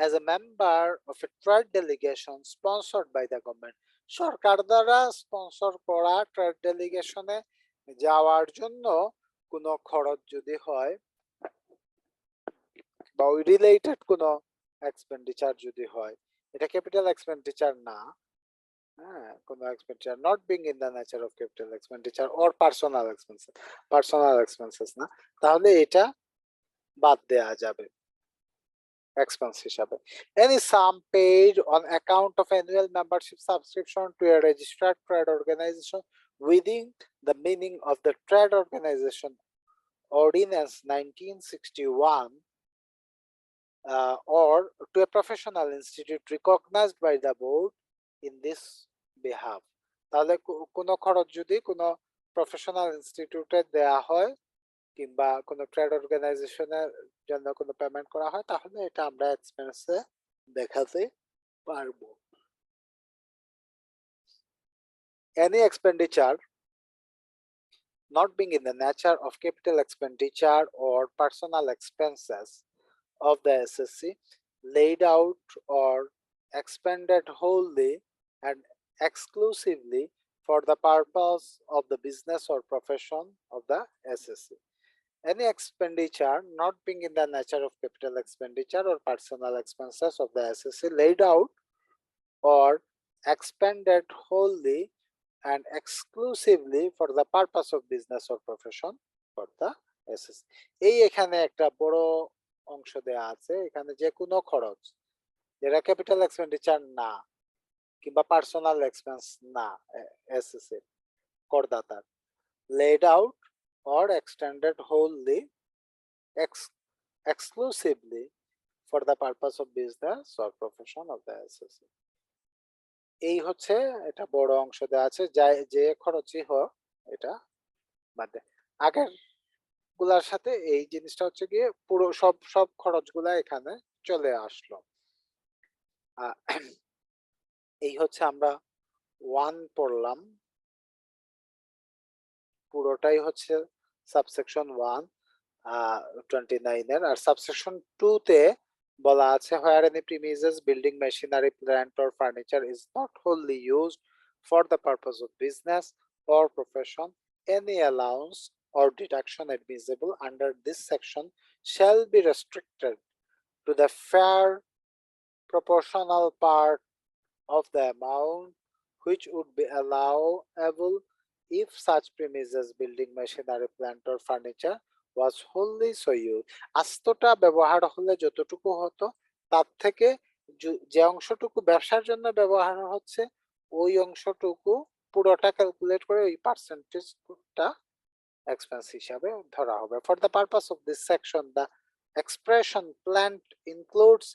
as a member of a trade delegation sponsored by the government. সরকার দ্বারা স্পন্সর করা ট্রেড ডেলিগেশনে যাওয়ার জন্য কোনো খরচ যদি হয় বা ওই রিলেটেড কোনো এক্সপেন্ডিচার যদি হয়, এটা ক্যাপিটাল এক্সপেন্ডিচার না, হ্যাঁ, কোনো expenditure not being in the nature of capital expenditure or personal expenses না, তাহলে এটা বাদ দেয়া যাবে এক্সপেন্স হিসাবে। Any sum paid on account of annual membership subscription to a registered trade organization within the meaning of the Trade Organization Ordinance 1961 or to a professional institute recognized by the board in this behalf. তাহলে কোনো খরচ যদি কোনো প্রফেশনাল ইনস্টিটিউটে দেয়া হয় কিংবা কোনো ট্রেড অর্গানাইজেশনের জন্য কোনো পেমেন্ট করা হয়, তাহলে এটা আমরা এক্সপেন্সে দেখাতে পারবো। Any expenditure not being in the nature of capital expenditure or personal expenses of the SSC laid out or expended wholly and exclusively for the purpose of the business or profession of the SSC. Any expenditure not being in the nature of capital expenditure or personal expenses of the SSC laid out or expended wholly and exclusively for the purpose of business or profession for the SSC. এই এখানে একটা বড় অংশ দেয়া আছে, এখানে যে কোনো খরচ যেটা ক্যাপিটাল এক্সপেন্ডিচার না কিংবা পার্সোনাল এক্সপেন্স না SSC করদাতার, laid out or extended wholly exclusively for the purpose of business or profession of the SSC. এই হচ্ছে এটা বড় অংশ দেওয়া আছে, যে খরচই হোক এটা বাদে। আগের গুলার সাথে এই জিনিসটা হচ্ছে গিয়ে পুরো সব খরচগুলা এখানে চলে আসলো। এই হচ্ছে আমরা 1 পড়লাম, পুরোটাই হচ্ছে সাবসেকশন 1 29 এর। আর সাবসেকশন 2 তে বলা আছে where any premises, building, machinery, plant or furniture is not wholly used for the purpose of business or profession, any allowance or deduction admissible under this section shall be restricted to the fair proportional part of the amount which would be allowable if such premises, building, machinery, plant or furniture was wholly so used. আস্তটা ব্যবহার হলে যতটুকু হতো তার থেকে যে অংশটুকু ব্যবসার জন্য ব্যবহার হচ্ছে ওই অংশটুকু পুরোটা ক্যালকুলেট করে ওই পার্সেন্টেজটা এক্সপেন্স হিসাবে ধরা হবে। For the purpose of this section, the expression plant includes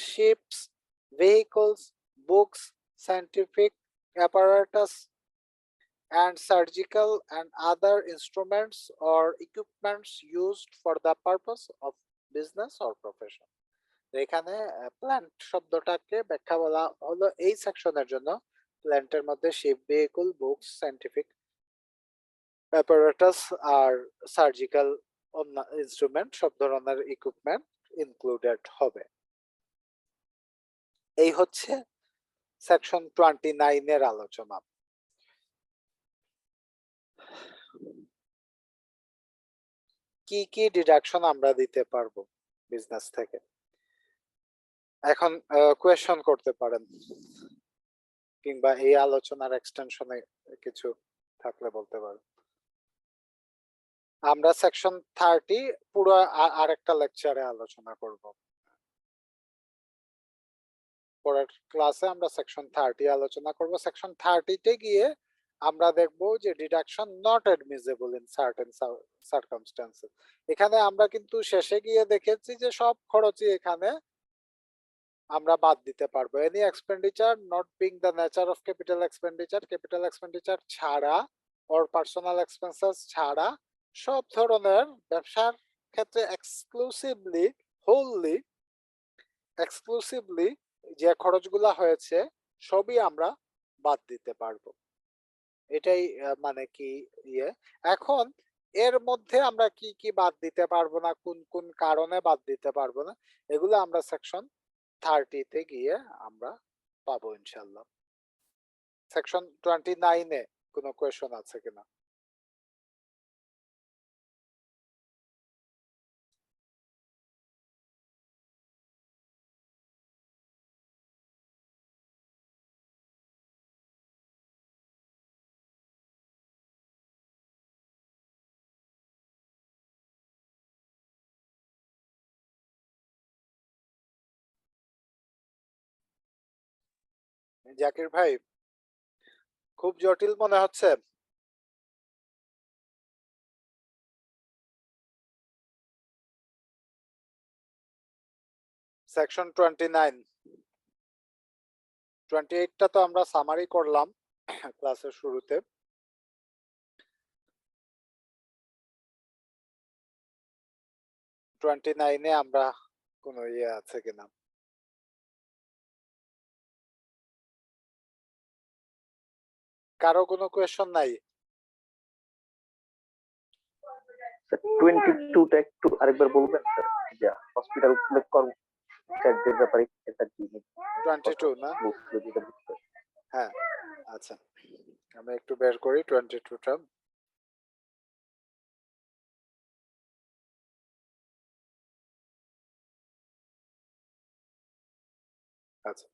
ships, vehicles, books, scientific apparatus, and surgical and other instruments or equipments used for the purpose of business or profession. এখানে প্ল্যান্ট শব্দটাকে ব্যাখ্যা বলা হলো এই সেকশনের জন্য প্ল্যান্টের মধ্যে ship, vehicle, books, scientific apparatus আর সার্জিক্যাল ইনস্ট্রুমেন্ট সব ধরনের ইকুইপমেন্ট ইনক্লুডেড হবে। এই হচ্ছে সেকশন 29 এর আলোচনা। কি কি ডিডাকশন আমরা দিতে পারবো বিজনেস থেকে, এখন কোয়েশ্চন করতে পারেন কিংবা এই আলোচনার এক্সটেনশনে কিছু থাকলে বলতে পারেন। আমরা সেকশন 30 পুরো আরেকটা লেকচারে আলোচনা করব। পরের ক্লাসে আমরা সেকশন 30 আলোচনা করব। সেকশন 30 তে গিয়ে আমরা দেখব যে deduction not admissible in certain circumstances. এখানে আমরা কিন্তু শেষে গিয়ে দেখেছি যে সব খরচই এখানে আমরা বাদ দিতে পারবো। Any expenditure not being the nature of capital expenditure ছাড়া অর পার্সোনাল এক্সপেন্সেস ছাড়া সব ধরনের ব্যবসার ক্ষেত্রে এক্সক্লুসিভলি যে খরচগুলা হয়েছে সবই আমরা বাদ দিতে পারবো। এটাই মানে কি এখন এর মধ্যে আমরা কি কি বাদ দিতে পারবো না, কোন কোন কারণে বাদ দিতে পারবো না, এগুলো আমরা সেকশন 30 তে গিয়ে আমরা পাবো ইনশাআল্লাহ। সেকশন 29 এ কোনো কোয়েশ্চন আছে কিনা? জাকির ভাই খুব জটিল মনে হচ্ছে। সেকশন 29 28টা তো আমরা সামারি করলাম ক্লাসের শুরুতে। 29 আমরা কোনো ইয়ে আছে কিনা? কারো কোনো কোয়েশ্চন নাই? 22টা একটু আরেকবার বলবেন স্যার? যে হসপিটাল কর্মচারীদের ব্যাপারে এটা কি 22 না? বুঝতে যেটা বুঝতে হ্যাঁ, আচ্ছা আমি একটু বের করি 22টা। আচ্ছা,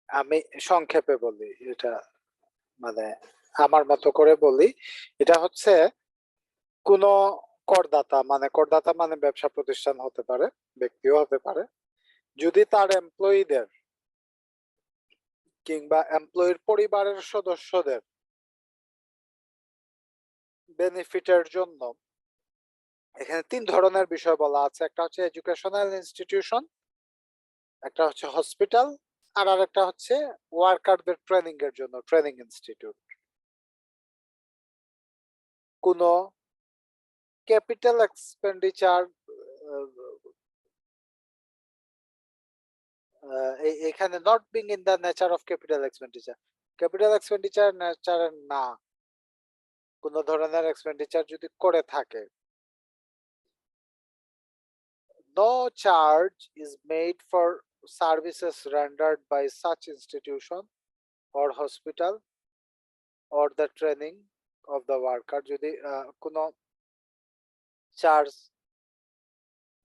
আমি সংক্ষেপে বলি, এটা মানে আমার মতো করে বলি। এটা হচ্ছে কোন করদাতা, মানে করদাতা মানে ব্যবসা প্রতিষ্ঠান হতে পারে, ব্যক্তিও হতে পারে, যদি তার এমপ্লয়ীদের কিংবা এমপ্লয়ির পরিবারের সদস্যদের বেনিফিটের জন্য, এখানে 3 ধরনের বিষয় বলা আছে। একটা হচ্ছে এডুকেশনাল ইনস্টিটিউশন, একটা হচ্ছে হসপিটাল, আর আরেকটা হচ্ছে ওয়ার্কারদের ট্রেনিং এর জন্য ট্রেনিং ইনস্টিটিউট। কোন ক্যাপিটাল এক্সপেন্ডিচার এখানে not being in the nature of capital expenditure nature না, কোন ধরনের এক্সপেন্ডিচার যদি করে থাকে, no charge is made for services rendered by such institution or hospital or the training of the worker, যদি কোনো চার্জ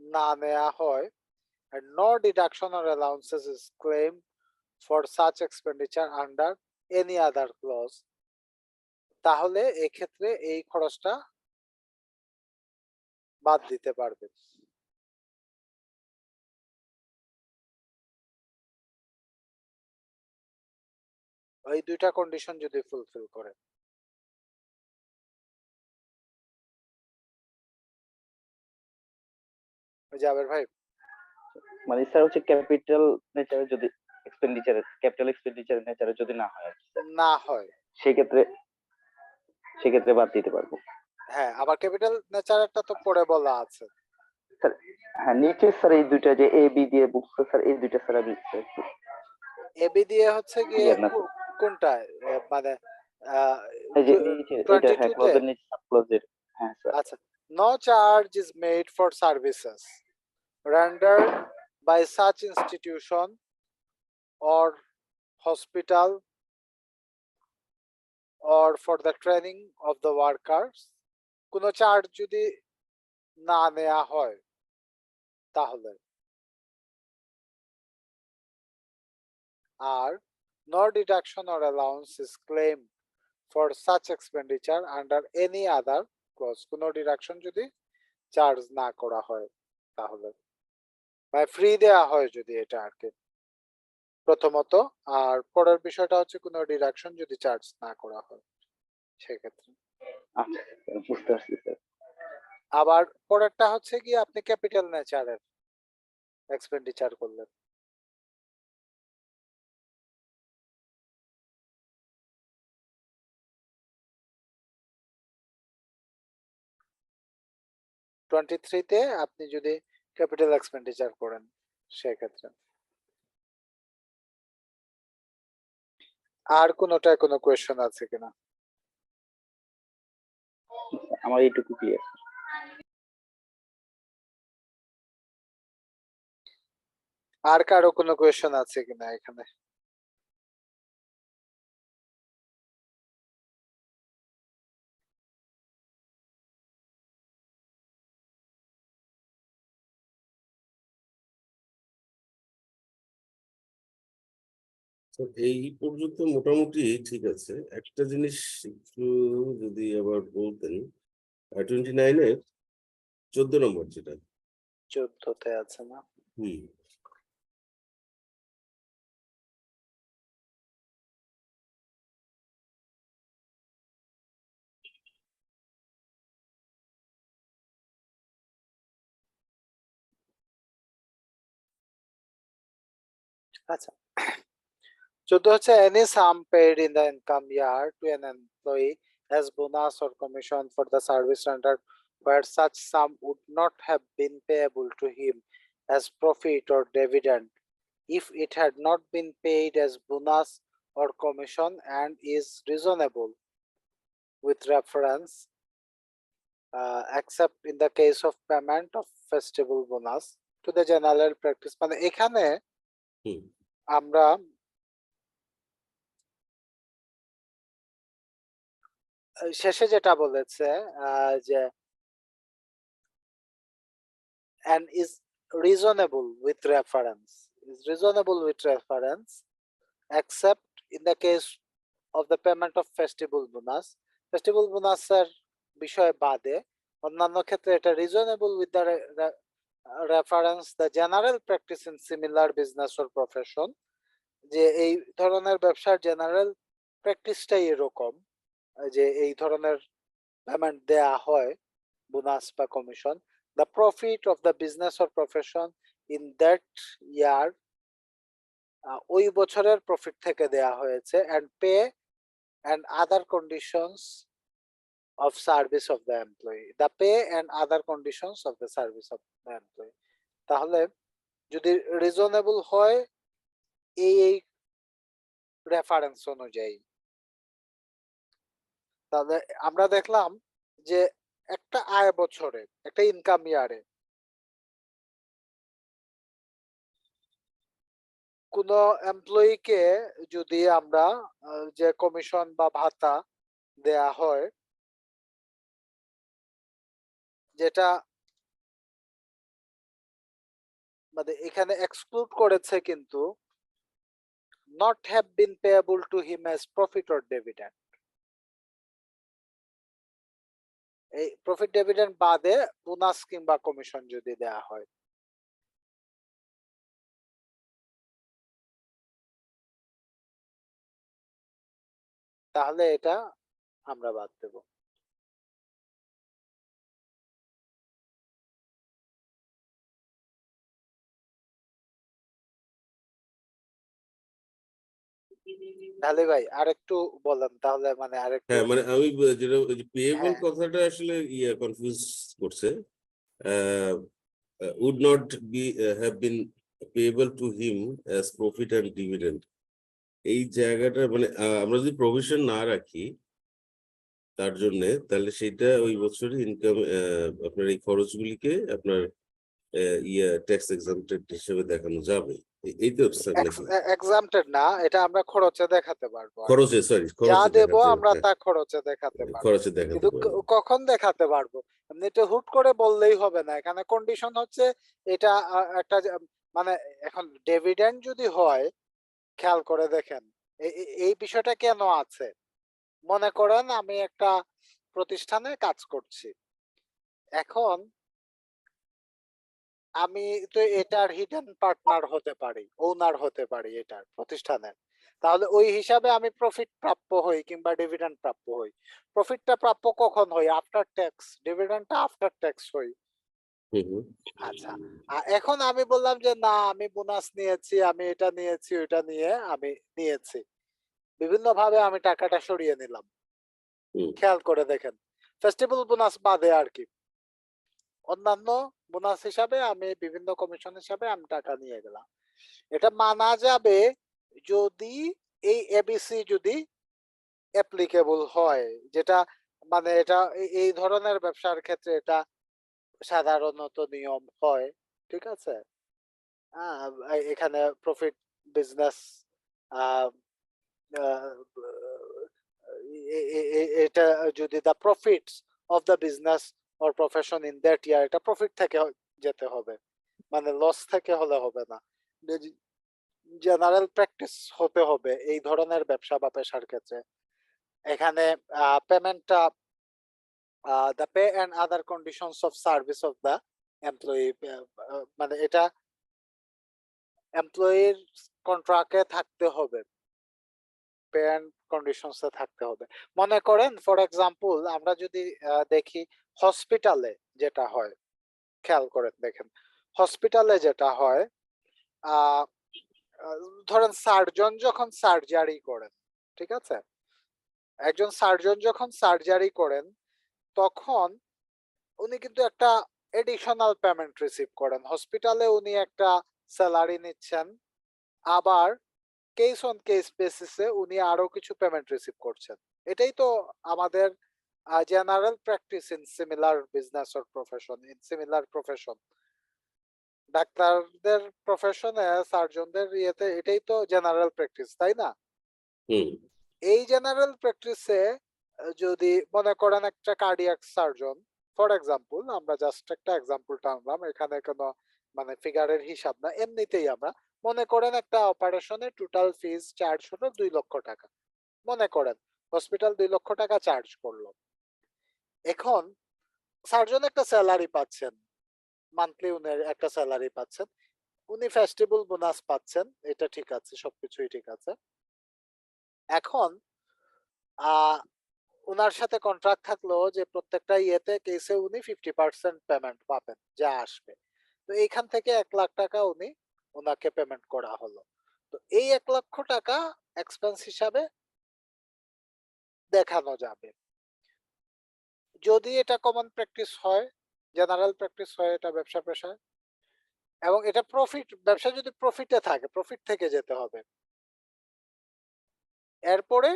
না নেওয়া হয়, and no deduction or allowances is claimed for such expenditure under any other clause, তাহলে এক্ষেত্রে এই খরচটা বাদ দিতে পারবে। এই দুইটা কন্ডিশন যদি ফুলফিল করে। জাবের ভাই, মানে স্যার হচ্ছে ক্যাপিটাল নেচারে যদি ক্যাপিটাল এক্সপেন্ডিচারের নেচারে যদি না হয় আর কি স্যার, না হয় সেক্ষেত্রে বাদ দিতে পারবো। হ্যাঁ, আবার ক্যাপিটাল নেচারটা তো পরে বলা আছে। স্যার হ্যাঁ, নিচে স্যার এই দুইটা যে এ বি দিয়ে বুঝছে স্যার, এই দুইটা স্যার আমি একটু এবি দিয়ে হচ্ছে গিয়ে ক্লিয়ার না স্যার। কোনটা মানে এই যে নিচে এটা হ্যাঁ 22 তে? ক্লজের নিচে সাব ক্লজের। হ্যাঁ স্যার। আচ্ছা, no charge is made for services rendered by such institution or hospital or for the training of the workers, কোনো চার্জ যদি না নেওয়া হয় তাহলে, আর no deduction or allowance is claimed for such expenditure under any other clause, কোনো ডিডাকশন যদি চার্জ না করা হয় তাহলে, মানে ফ্রি দেয়া হয় যদি, এটা আর কি প্রথমত। আর পরের বিষয়টা হচ্ছে কোনো ডিডাকশন যদি চার্জ না করা হয় সেক্ষেত্রে। আচ্ছা বুঝতে পারছি স্যার। আবার পরেরটা হচ্ছে কি আপনি ক্যাপিটাল নেচারের এক্সপেন্ডিচার করলেন, তে আপনি যদি ক্যাপিটাল এক্সপেন্ডিচার করেন সেক্ষেত্রে। আর কোনোটায় কোনো কোয়েশ্চেন আছে কিনা? আমার এইটুকু ক্লিয়ার। আর কারো কোনো কোয়েশ্চেন আছে কিনা এখানে? তো এই পর্যন্ত মোটামুটি ঠিক আছে। একটা জিনিস একটু যদি আবার বলতেন, 29-এর 14 নম্বর যেটা 14 আছে না? হুম আচ্ছা, 14 হচ্ছে any sum paid in the income year to an employee as bonus or commission for the service rendered where such sum would not have been payable to him as profit or dividend if it had not been paid as bonus or commission and is reasonable with reference except in the case of payment of festival bonus to the general practice। মানে এখানে হুম আমরা শেষে যেটা বলেছে যে and is reasonable with reference except in the case of the payment of festival bonus এর বিষয় বাদে অন্যান্য ক্ষেত্রে এটা reasonable with the reference the general practice in similar business or profession যে এই ধরনের ব্যবসার জেনারেল প্র্যাকটিসটাই এরকম যে এই ধরনের পেমেন্ট দেয়া হয় বোনাস বা commission the profit of the business or profession in that year ওই বছরের প্রফিট থেকে দেয়া হয়েছে and pay and other conditions of service of the employee the pay and other conditions of the service of the employee তাহলে যদি রিজনেবল হয় এই রেফারেন্স অনুযায়ী তাহলে আমরা দেখলাম যে একটা আয় বছরে একটা ইনকাম ইয়ারে কোন এমপ্লয়িকে যদি আমরা যে কমিশন বা ভাতা দেয়া হয় যেটা মানে এখানে এক্সক্লুড করেছে কিন্তু not have been payable to him as profit or dividend এই প্রফিট ডিভিডেন্ড বাদে বোনাস কিংবা কমিশন যদি দেয়া হয় তাহলে এটা আমরা বাদ দেব তাহলে ভাই আরেকটু বলেন তাহলে মানে আরেকটু হ্যাঁ মানে আমি যেটা পেয়েবল হ্যাঁ কথাটা আসলে কনফিউজ করছে would not be have been payable to him as profit and dividend এই জায়গাটা মানে আমরা যদি প্রভিশন না রাখি তার জন্য তাহলে সেটা ওই বছরের ইনকাম আপনার এই খরচগুলিকে আপনার ট্যাক্স এক্সাম্পটেড হিসেবে দেখানো যাবে এই তো স্যার নাকি এক্সাম্পটেড না এটা আমরা খরচে দেখাতে পারবো খরচে সরি যা খরচে দেব দেখাতে আমরা হ্যাঁ, তা খরচে দেখাতে পারবো খরচে দেখাতে কিন্তু পারবো কখন দেখাতে পারবো এমনিতে হুট করে বললেই হবে না এখানে কন্ডিশন হচ্ছে এটা একটা মানে এখন ডিভিডেন্ড যদি হয় খেয়াল করে দেখেন এই বিষয়টা কেন আছে মনে করেন আমি একটা প্রতিষ্ঠানে কাজ করছি এখন আমি তো এটার হিডেন পার্টনার হতে পারি ওনার হতে পারি এটার প্রতিষ্ঠানের তাহলে ওই হিসাবে আমি প্রফিট প্রাপ্য হই কিংবা ডিভিডেন্ড প্রাপ্য হই প্রফিটটা প্রাপ্য কখন হই আফটার ট্যাক্স ডিভিডেন্ডটা আফটার ট্যাক্স হই আচ্ছা এখন আমি বললাম যে না আমি বোনাস নিয়েছি আমি এটা নিয়েছি ওইটা নিয়ে আমি নিয়েছি বিভিন্ন ভাবে আমি টাকাটা সরিয়ে নিলাম খেয়াল করে দেখেন ফেস্টিভ্যাল বোনাস বাদে আর কি অন্যান্য বোনাস হিসাবে আমি বিভিন্ন কমিশন হিসাবে আমি টাকা নিয়ে গেলাম এটা মানা যাবে যদি এই এবিসি যদি অ্যাপ্লিকেবল হয় যেটা মানে এটা এই ধরনের ব্যবসার ক্ষেত্রে এটা সাধারণত নিয়ম হয় ঠিক আছে এখানে প্রফিট বিজনেস এটা যদি the profits of the business or profession in that year এটা প্রফিট থেকে যেতে হবে মানে লস থেকে হলে হবে না জেনারেল প্র্যাকটিস হতে হবে এই ধরনের ব্যবসা বা পেশার ক্ষেত্রে এখানে পেমেন্টটা the pay and other conditions of service of the employee মানে এটা এমপ্লয়ির কন্ট্রাক্টে থাকতে হবে, পে এন্ড কন্ডিশনসে থাকতে হবে। মনে করেন ফর এক্সাম্পল আমরা যদি দেখি হসপিটালে যেটা হয়, খেয়াল করেন দেখেন হসপিটালে যেটা হয় আহ, ধরেন সার্জন যখন সার্জারি করেন, ঠিক আছে, একজন সার্জন যখন সার্জারি করেন তখন উনি কিন্তু একটা এডিশনাল পেমেন্ট রিসিভ করেন। হসপিটালে উনি একটা স্যালারি নিচ্ছেন, আবার কেস অন কেস বেসিসে উনি আরো কিছু পেমেন্ট রিসিভ করছেন। এটাই তো আমাদের general practice in similar business or profession, in similar profession. ডাক্তারদের প্রফেশনে সার্জনদের ইয়েতে এটাই তো জেনারেল প্র্যাকটিস, তাই না? হুম এই জেনারেল প্র্যাকটিসে যদি মনে করেন একটা কার্ডিয়াক সার্জন ফর এক্সাম্পল, আমরা জাস্ট একটা এক্সাম্পল টানলাম, এখানে কোনো মানে ফিগারের হিসাব না, এমনিতেই আমরা মনে করেন একটা অপারেশনের টোটাল ফিজ চার্জ হলো 2 লক্ষ টাকা। মনে করেন হসপিটাল 2 লক্ষ টাকা চার্জ করলো। এখন সার্জন একটা স্যালারি পাচ্ছেন, মান্থলি উনি একটা স্যালারি পাচ্ছেন, উনি ফেস্টিভ্যাল বোনাস পাচ্ছেন, এটা ঠিক আছে, সবকিছুই ঠিক আছে। এখন ওনার সাথে কন্ট্রাক্ট থাকলো যে প্রত্যেকটা ইয়েতে কেসে উনি 50% পেমেন্ট পাবেন যা আসবে। তো এইখান থেকে 1 লাখ টাকা উনি ওনাকে পেমেন্ট করা হলো। তো এই 1 লক্ষ টাকা এক্সপেন্স হিসাবে দেখানো যাবে যদি এটা কমন প্র্যাকটিস হয়, জেনারেল প্র্যাকটিস হয় এটা ব্যবসা পেশায়, এবং এটা প্রফিট, ব্যবসা যদি প্রফিটে থাকে প্রফিট থেকে যেতে হবে। এরপরে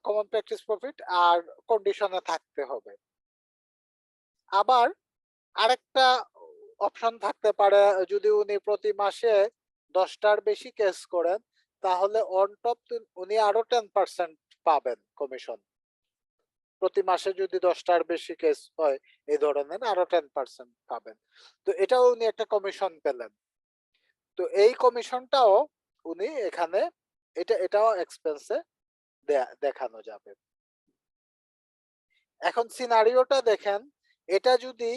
কমন প্র্যাকটিস প্রফিট আর কন্ডিশনে থাকতে হবে। আবার আরেকটা অপশন থাকতে পারে, যদি উনি প্রতি মাসে 10টার বেশি কেস করেন তাহলে অন টপ উনি আরো 10% পাবেন কমিশন। প্রতি মাসে যদি 10টার বেশি কেস হয় এই ধরনের আরো 10% পাবেন। তো এটাও উনি একটা কমিশন পেলেন। তো এই কমিশনটাও উনি এখানে এটাও এক্সপেন্সে দেখানো যাবে। এখন সিনারিওটা দেখেন, এটা যদি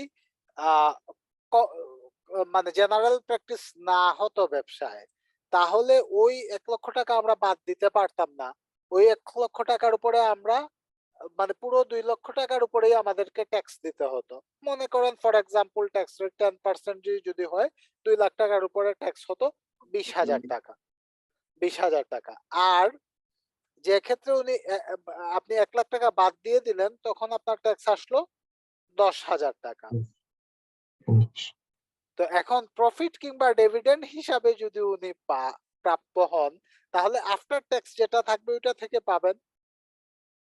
মানে জেনারেল প্র্যাকটিস না হতো ব্যবসায়, তাহলে ওই 1 লক্ষ টাকা আমরা বাদ দিতে পারতাম না। ওই 1 লক্ষ টাকার উপরে আমরা মানে পুরো 2 লক্ষ টাকার উপরেই আমাদেরকে ট্যাক্স দিতে হতো। মনে করেন ফর এক্সাম্পল ট্যাক্স রেট 10% যদি হয়, 2 লাখ টাকার উপরে ট্যাক্স হতো 20,000 টাকা, 20,000 টাকা। আর যে ক্ষেত্রে উনি আপনি 1 লাখ টাকা বাদ দিয়ে দিলেন তখন আপনার ট্যাক্স আসলো 10,000 টাকা। তো এখন প্রফিট কিংবা ডিভিডেন্ড হিসাবে যদি উনি প্রাপ্য হন তাহলে আফটার ট্যাক্স যেটা থাকবে ওইটা থেকে পাবেন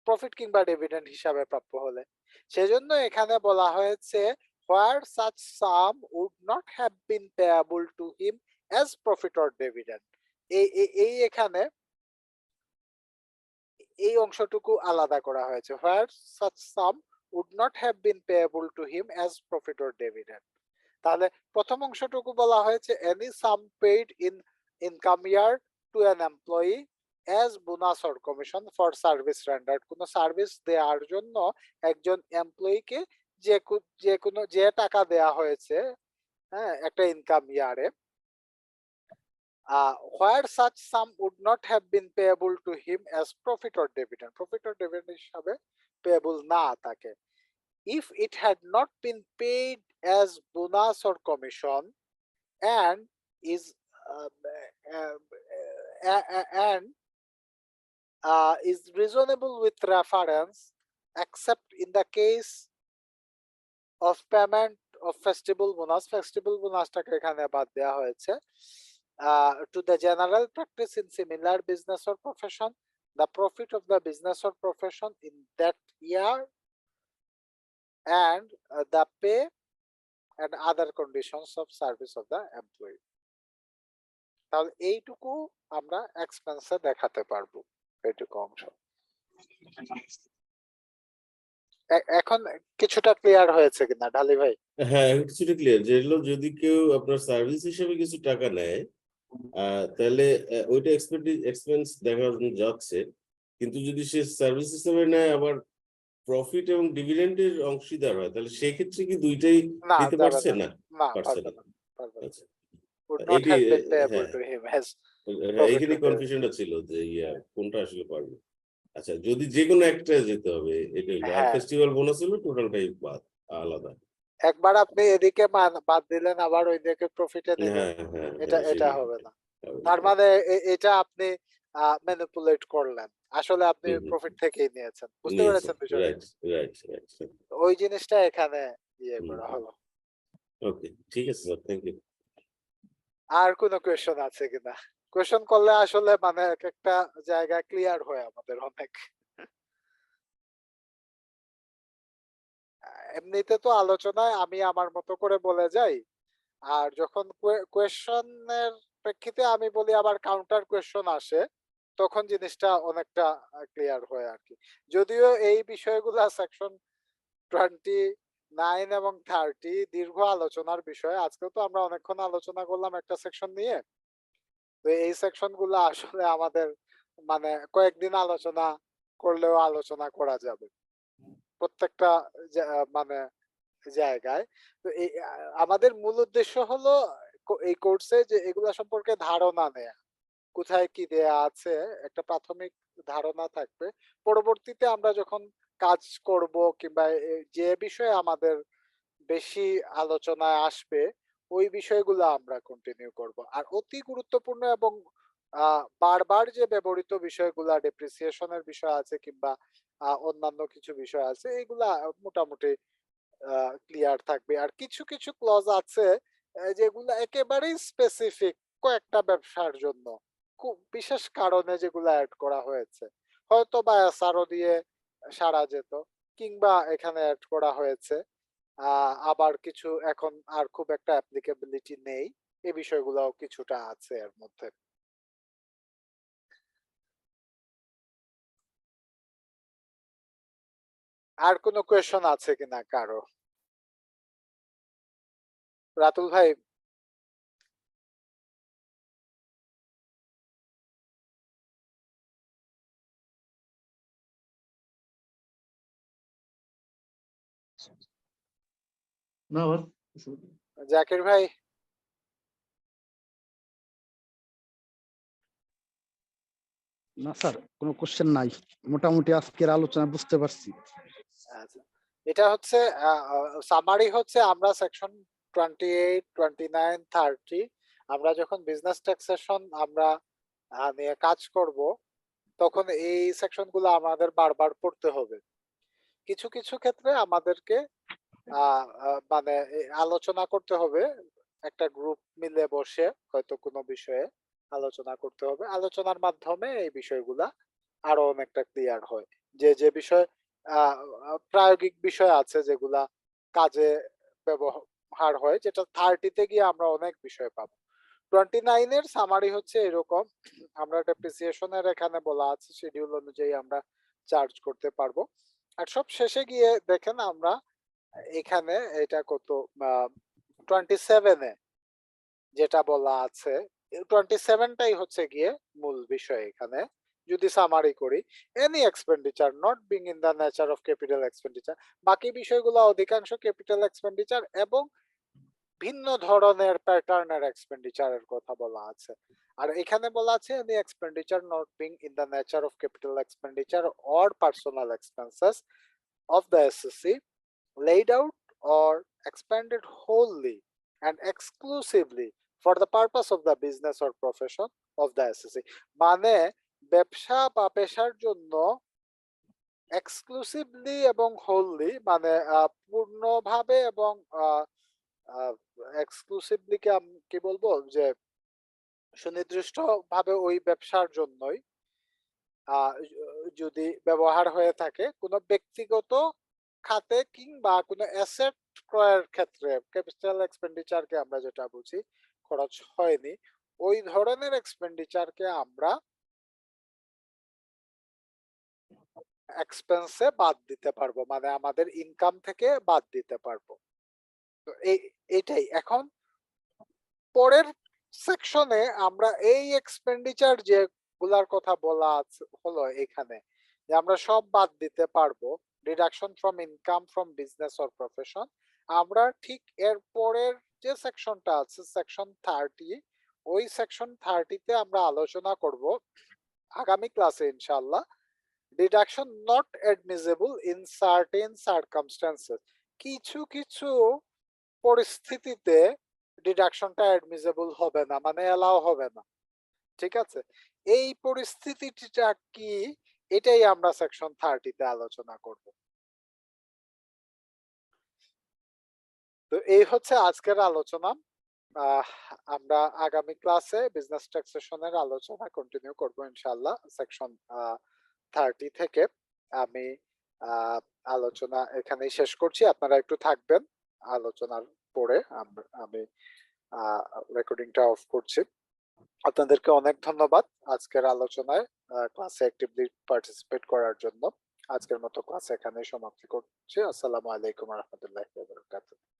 প্রফিট কিংবা ডিভিডেন্ড হিসাবে প্রাপ্য হলে। সেজন্য এখানে বলা হয়েছে where such sum would not have been payable to him as profit or dividend। এই এখানে এই অংশটুকু আলাদা করা হয়েছে, where such sum would not have been payable to him as profit or dividend। তাহলে প্রথম অংশটুকু বলা হয়েছে any sum paid in income year to an employee as bonus or commission for service rendered। কোন সার্ভিস দেওয়ার জন্য একজন এমপ্লয়িকে যে টাকা দেয়া হয়েছে হ্যাঁ একটা ইনকাম ইয়ারে, where such sum would not have been payable to him as profit or dividend, profit or dividend হিসাবে payable না থাকে, if it had not been paid as bonus or commission and is is reasonable with reference except in the case of payment of festival bonus। festival bonusটাকে এখানে বাদ দেওয়া হয়েছে। To the general practice in similar business or profession, the profit of the business or profession in that year and the pay and other conditions of service of the employee। তাহলে এইটুকু আমরা এক্সপেন্সে দেখাতে পারবো, এইটুকু অংশ। এখন কিছুটা ক্লিয়ার হয়েছে কিনা ঢালি ভাই? হ্যাঁ কিছুটা ক্লিয়ার, যেগুলো যদি কেউ আপনার সার্ভিস হিসেবে কিছু টাকা নেয় তাহলে ওইটা এক্সপেন্স দেখা যাচ্ছে, কিন্তু যদি সে সার্ভিস হিসেবে নেয় আবার প্রফিট এবং ডিভিডেন্ডের অংশীদার হয়, তাহলে সেক্ষেত্রে কি দুইটাই না দিতে যাবে পারছে না, না? না পারছে পারবে না। না, পারবে না। আচ্ছা, Would not এটি have been payable হ্যাঁ to him as হ্যাঁ, এইখানে profit to কনফিউশনটা ছিল যে কোনটা আসলে পারবে। আচ্ছা, যদি যে কোনো একটা যেতে হবে এটা হলো, আর হ্যাঁ, ফেস্টিভ্যাল বোনাস হলো টোটালটাই বাদ আলাদা। একবার আপনি এদিকে বাদ দিলেন আবার ওইদিকে প্রফিটে নেবেন, হ্যাঁ হ্যাঁ এটা হ্যাঁ, এটা সেটাই হবে না। হবে তার না। মানে এটা আপনি ম্যানিপুলেট করলেন, আসলে আপনি হুম হুম, প্রফিট থেকেই নিয়েছেন, বুঝতে নিয়েছে, পেরেছেন বিষয়টা? Right right right. ওই জিনিসটা এখানে ইয়ে হুম করা হুম, হলো। ওকে, ঠিক আছে স্যার, থ্যাংক ইউ। আর কোনো কোয়েশ্চন আছে কিনা? কোয়েশ্চন করলে আসলে মানে এক একটা জায়গা ক্লিয়ার হয় আমাদের অনেক। এমনিতে তো আলোচনায় আমি আমার মতো করে বলে যাই, আর যখন কোয়েশ্চনের প্রেক্ষিতে আমি বলি আবার কাউন্টার কোয়েশ্চন আসে, তখন জিনিসটা অনেকটা ক্লিয়ার হয় আর কি। যদিও এই বিষয়গুলা সেকশন 29 এবং 30 দীর্ঘ আলোচনার বিষয়। আজকেও তো আমরা অনেকক্ষণ আলোচনা করলাম একটা সেকশন নিয়ে। তো এই সেকশন গুলো আসলে আমাদের মানে কয়েকদিন আলোচনা করলেও আলোচনা করা যাবে প্রত্যেকটা মানে জায়গায়। তো এই আমাদের মূল উদ্দেশ্য হলো এই কোর্সে যে এগুলা সম্পর্কে ধারণা নেয়া, কোথায় কি দেয়া আছে একটা প্রাথমিক ধারণা থাকবে। পরবর্তীতে আমরা যখন কাজ করব কিংবা যে বিষয়ে আমাদের বেশি আলোচনায় আসবে ওই বিষয়গুলো আমরা কন্টিনিউ করব। আর অতি গুরুত্বপূর্ণ এবং বারবার যে ব্যবহৃত বিষয়গুলা ডেপ্রিসিয়েশনের বিষয় আছে কিংবা অন্যান্য কিছু বিষয় আছে এগুলা মোটামুটি ক্লিয়ার থাকবে। আর কিছু কিছু ক্লজ আছে যেগুলো একেবারেই স্পেসিফিক কয়েকটা ব্যবসার জন্য, খুব বিশেষ কারণে যেগুলো অ্যাড করা হয়েছে, হয়তো বা এসআরও দিয়ে সারা যেত, কিংবা এখানে অ্যাড করা হয়েছে আবার কিছু এখন আর খুব একটা অ্যাপ্লিকেবিলিটি নেই, এই বিষয়গুলোও কিছুটা আছে এর মধ্যে। আর কোনো কোয়েশন আছে কিনা কারো? রাতুল ভাই? না আবার জাকির ভাই? না স্যার, কোনো কোশ্চেন নাই, মোটামুটি আজকের আলোচনা বুঝতে পারছি। আচ্ছা, এটা হচ্ছে সামারি হচ্ছে আমরা সেকশন 28, 29, 30 আমরা যখন বিজনেস ট্যাক্সেশন আমরা নিয়ে কাজ করব তখন এই সেকশন গুলো আমাদের বারবার পড়তে হবে। কিছু কিছু ক্ষেত্রে আমাদেরকে মানে আলোচনা করতে হবে, একটা গ্রুপ মিলে বসে হয়তো কোনো বিষয়ে আলোচনা করতে হবে, আলোচনার মাধ্যমে এই বিষয়গুলা আরো অনেকটা ক্লিয়ার হয়। যে যে বিষয় প্রায়োগিক বিষয় আছে যেগুলা কাজে ব্যবহার হয়, যেটা 30-তে গিয়ে আমরা অনেক বিষয় পাবো। 29 এর সামারি হচ্ছে এরকম, আমরা ডেপ্রিসিয়েশনের এখানে বলা আছে শিডিউল অনুযায়ী আমরা চার্জ করতে পারবো। আর সব শেষে গিয়ে দেখেন আমরা এখানে এটা কত 27-এ যেটা বলা আছে, 27টাই হচ্ছে গিয়ে মূল বিষয় এখানে। যদি সামারি করি, any expenditure not being in the nature of capital expenditure, বাকি বিষয়গুলো অধিকাংশ ক্যাপিটাল এক্সপেন্ডিচার এবং ভিন্ন ধরনের প্যাটার্নের এক্সপেন্ডিচারের কথা বলা আছে। আর এখানে বলা আছে any expenditure not being in the nature of capital expenditure or personal expenses of the SSC laid out or expanded wholly and exclusively for the purpose of the business or profession of the SSC, মানে ব্যবসা বা পেশার জন্য এক্সক্লুসিভলি এবং হোললি মানে পূর্ণভাবে এবং এক্সক্লুসিভলি কি বলবো যে সুনির্দিষ্ট ভাবে ওই ব্যবসার জন্যই যদি ব্যবহার হয়ে থাকে কোনো ব্যক্তিগত খাতে কিংবা কোনো অ্যাসেট ক্রয়ের ক্ষেত্রে, ক্যাপিটাল এক্সপেন্ডিচারকে আমরা যেটা বুঝি খরচ হয়নি, ওই ধরনের এক্সপেন্ডিচারকে আমরা এক্সপেন্সে বাদ দিতে পারবো, মানে আমাদের ইনকাম থেকে বাদ দিতে পারবো। তো এইটাই এখন পরের সেকশনে আমরা এই এক্সপেন্ডিচার যেগুলার কথা বলা হলো এখানে যে আমরা সব বাদ দিতে পারবো, deduction from income from business or profession, আমরা ঠিক এর পরের যে সেকশনটা আছে সেকশন 30, ওই সেকশন 30-তে আমরা আলোচনা করব আগামী ক্লাসে ইনশাআল্লাহ, deduction not admissible in certain circumstances. কিছু কিছু পরিস্থিতিতে ডিডাকশনটা অ্যাডমিসেবল হবে না, মানে এলাও হবে না। ঠিক আছে, এই পরিস্থিতিটা কি, এটাই আমরা সেকশন 30-তে আলোচনা করব। তো এই হচ্ছে আজকের আলোচনা। আমরা আগামী ক্লাসে বিজনেস ট্যাক্সেশনের আলোচনা কন্টিনিউ করব ইনশাআল্লাহ সেকশন 30 থেকে। আমি আলোচনা এখানেই শেষ করছি, আপনারা একটু থাকবেন আলোচনার পরে। আমি রেকর্ডিংটা অফ করছি। আপনাদেরকে অনেক ধন্যবাদ আজকের আলোচনায় ক্লাসে অ্যাক্টিভলি পার্টিসিপেট করার জন্য। আজকের মতো ক্লাস এখানেই সমাপ্তি করছি। আসসালামু আলাইকুম ওয়া রাহমাতুল্লাহি ওয়া বারাকাতুহু।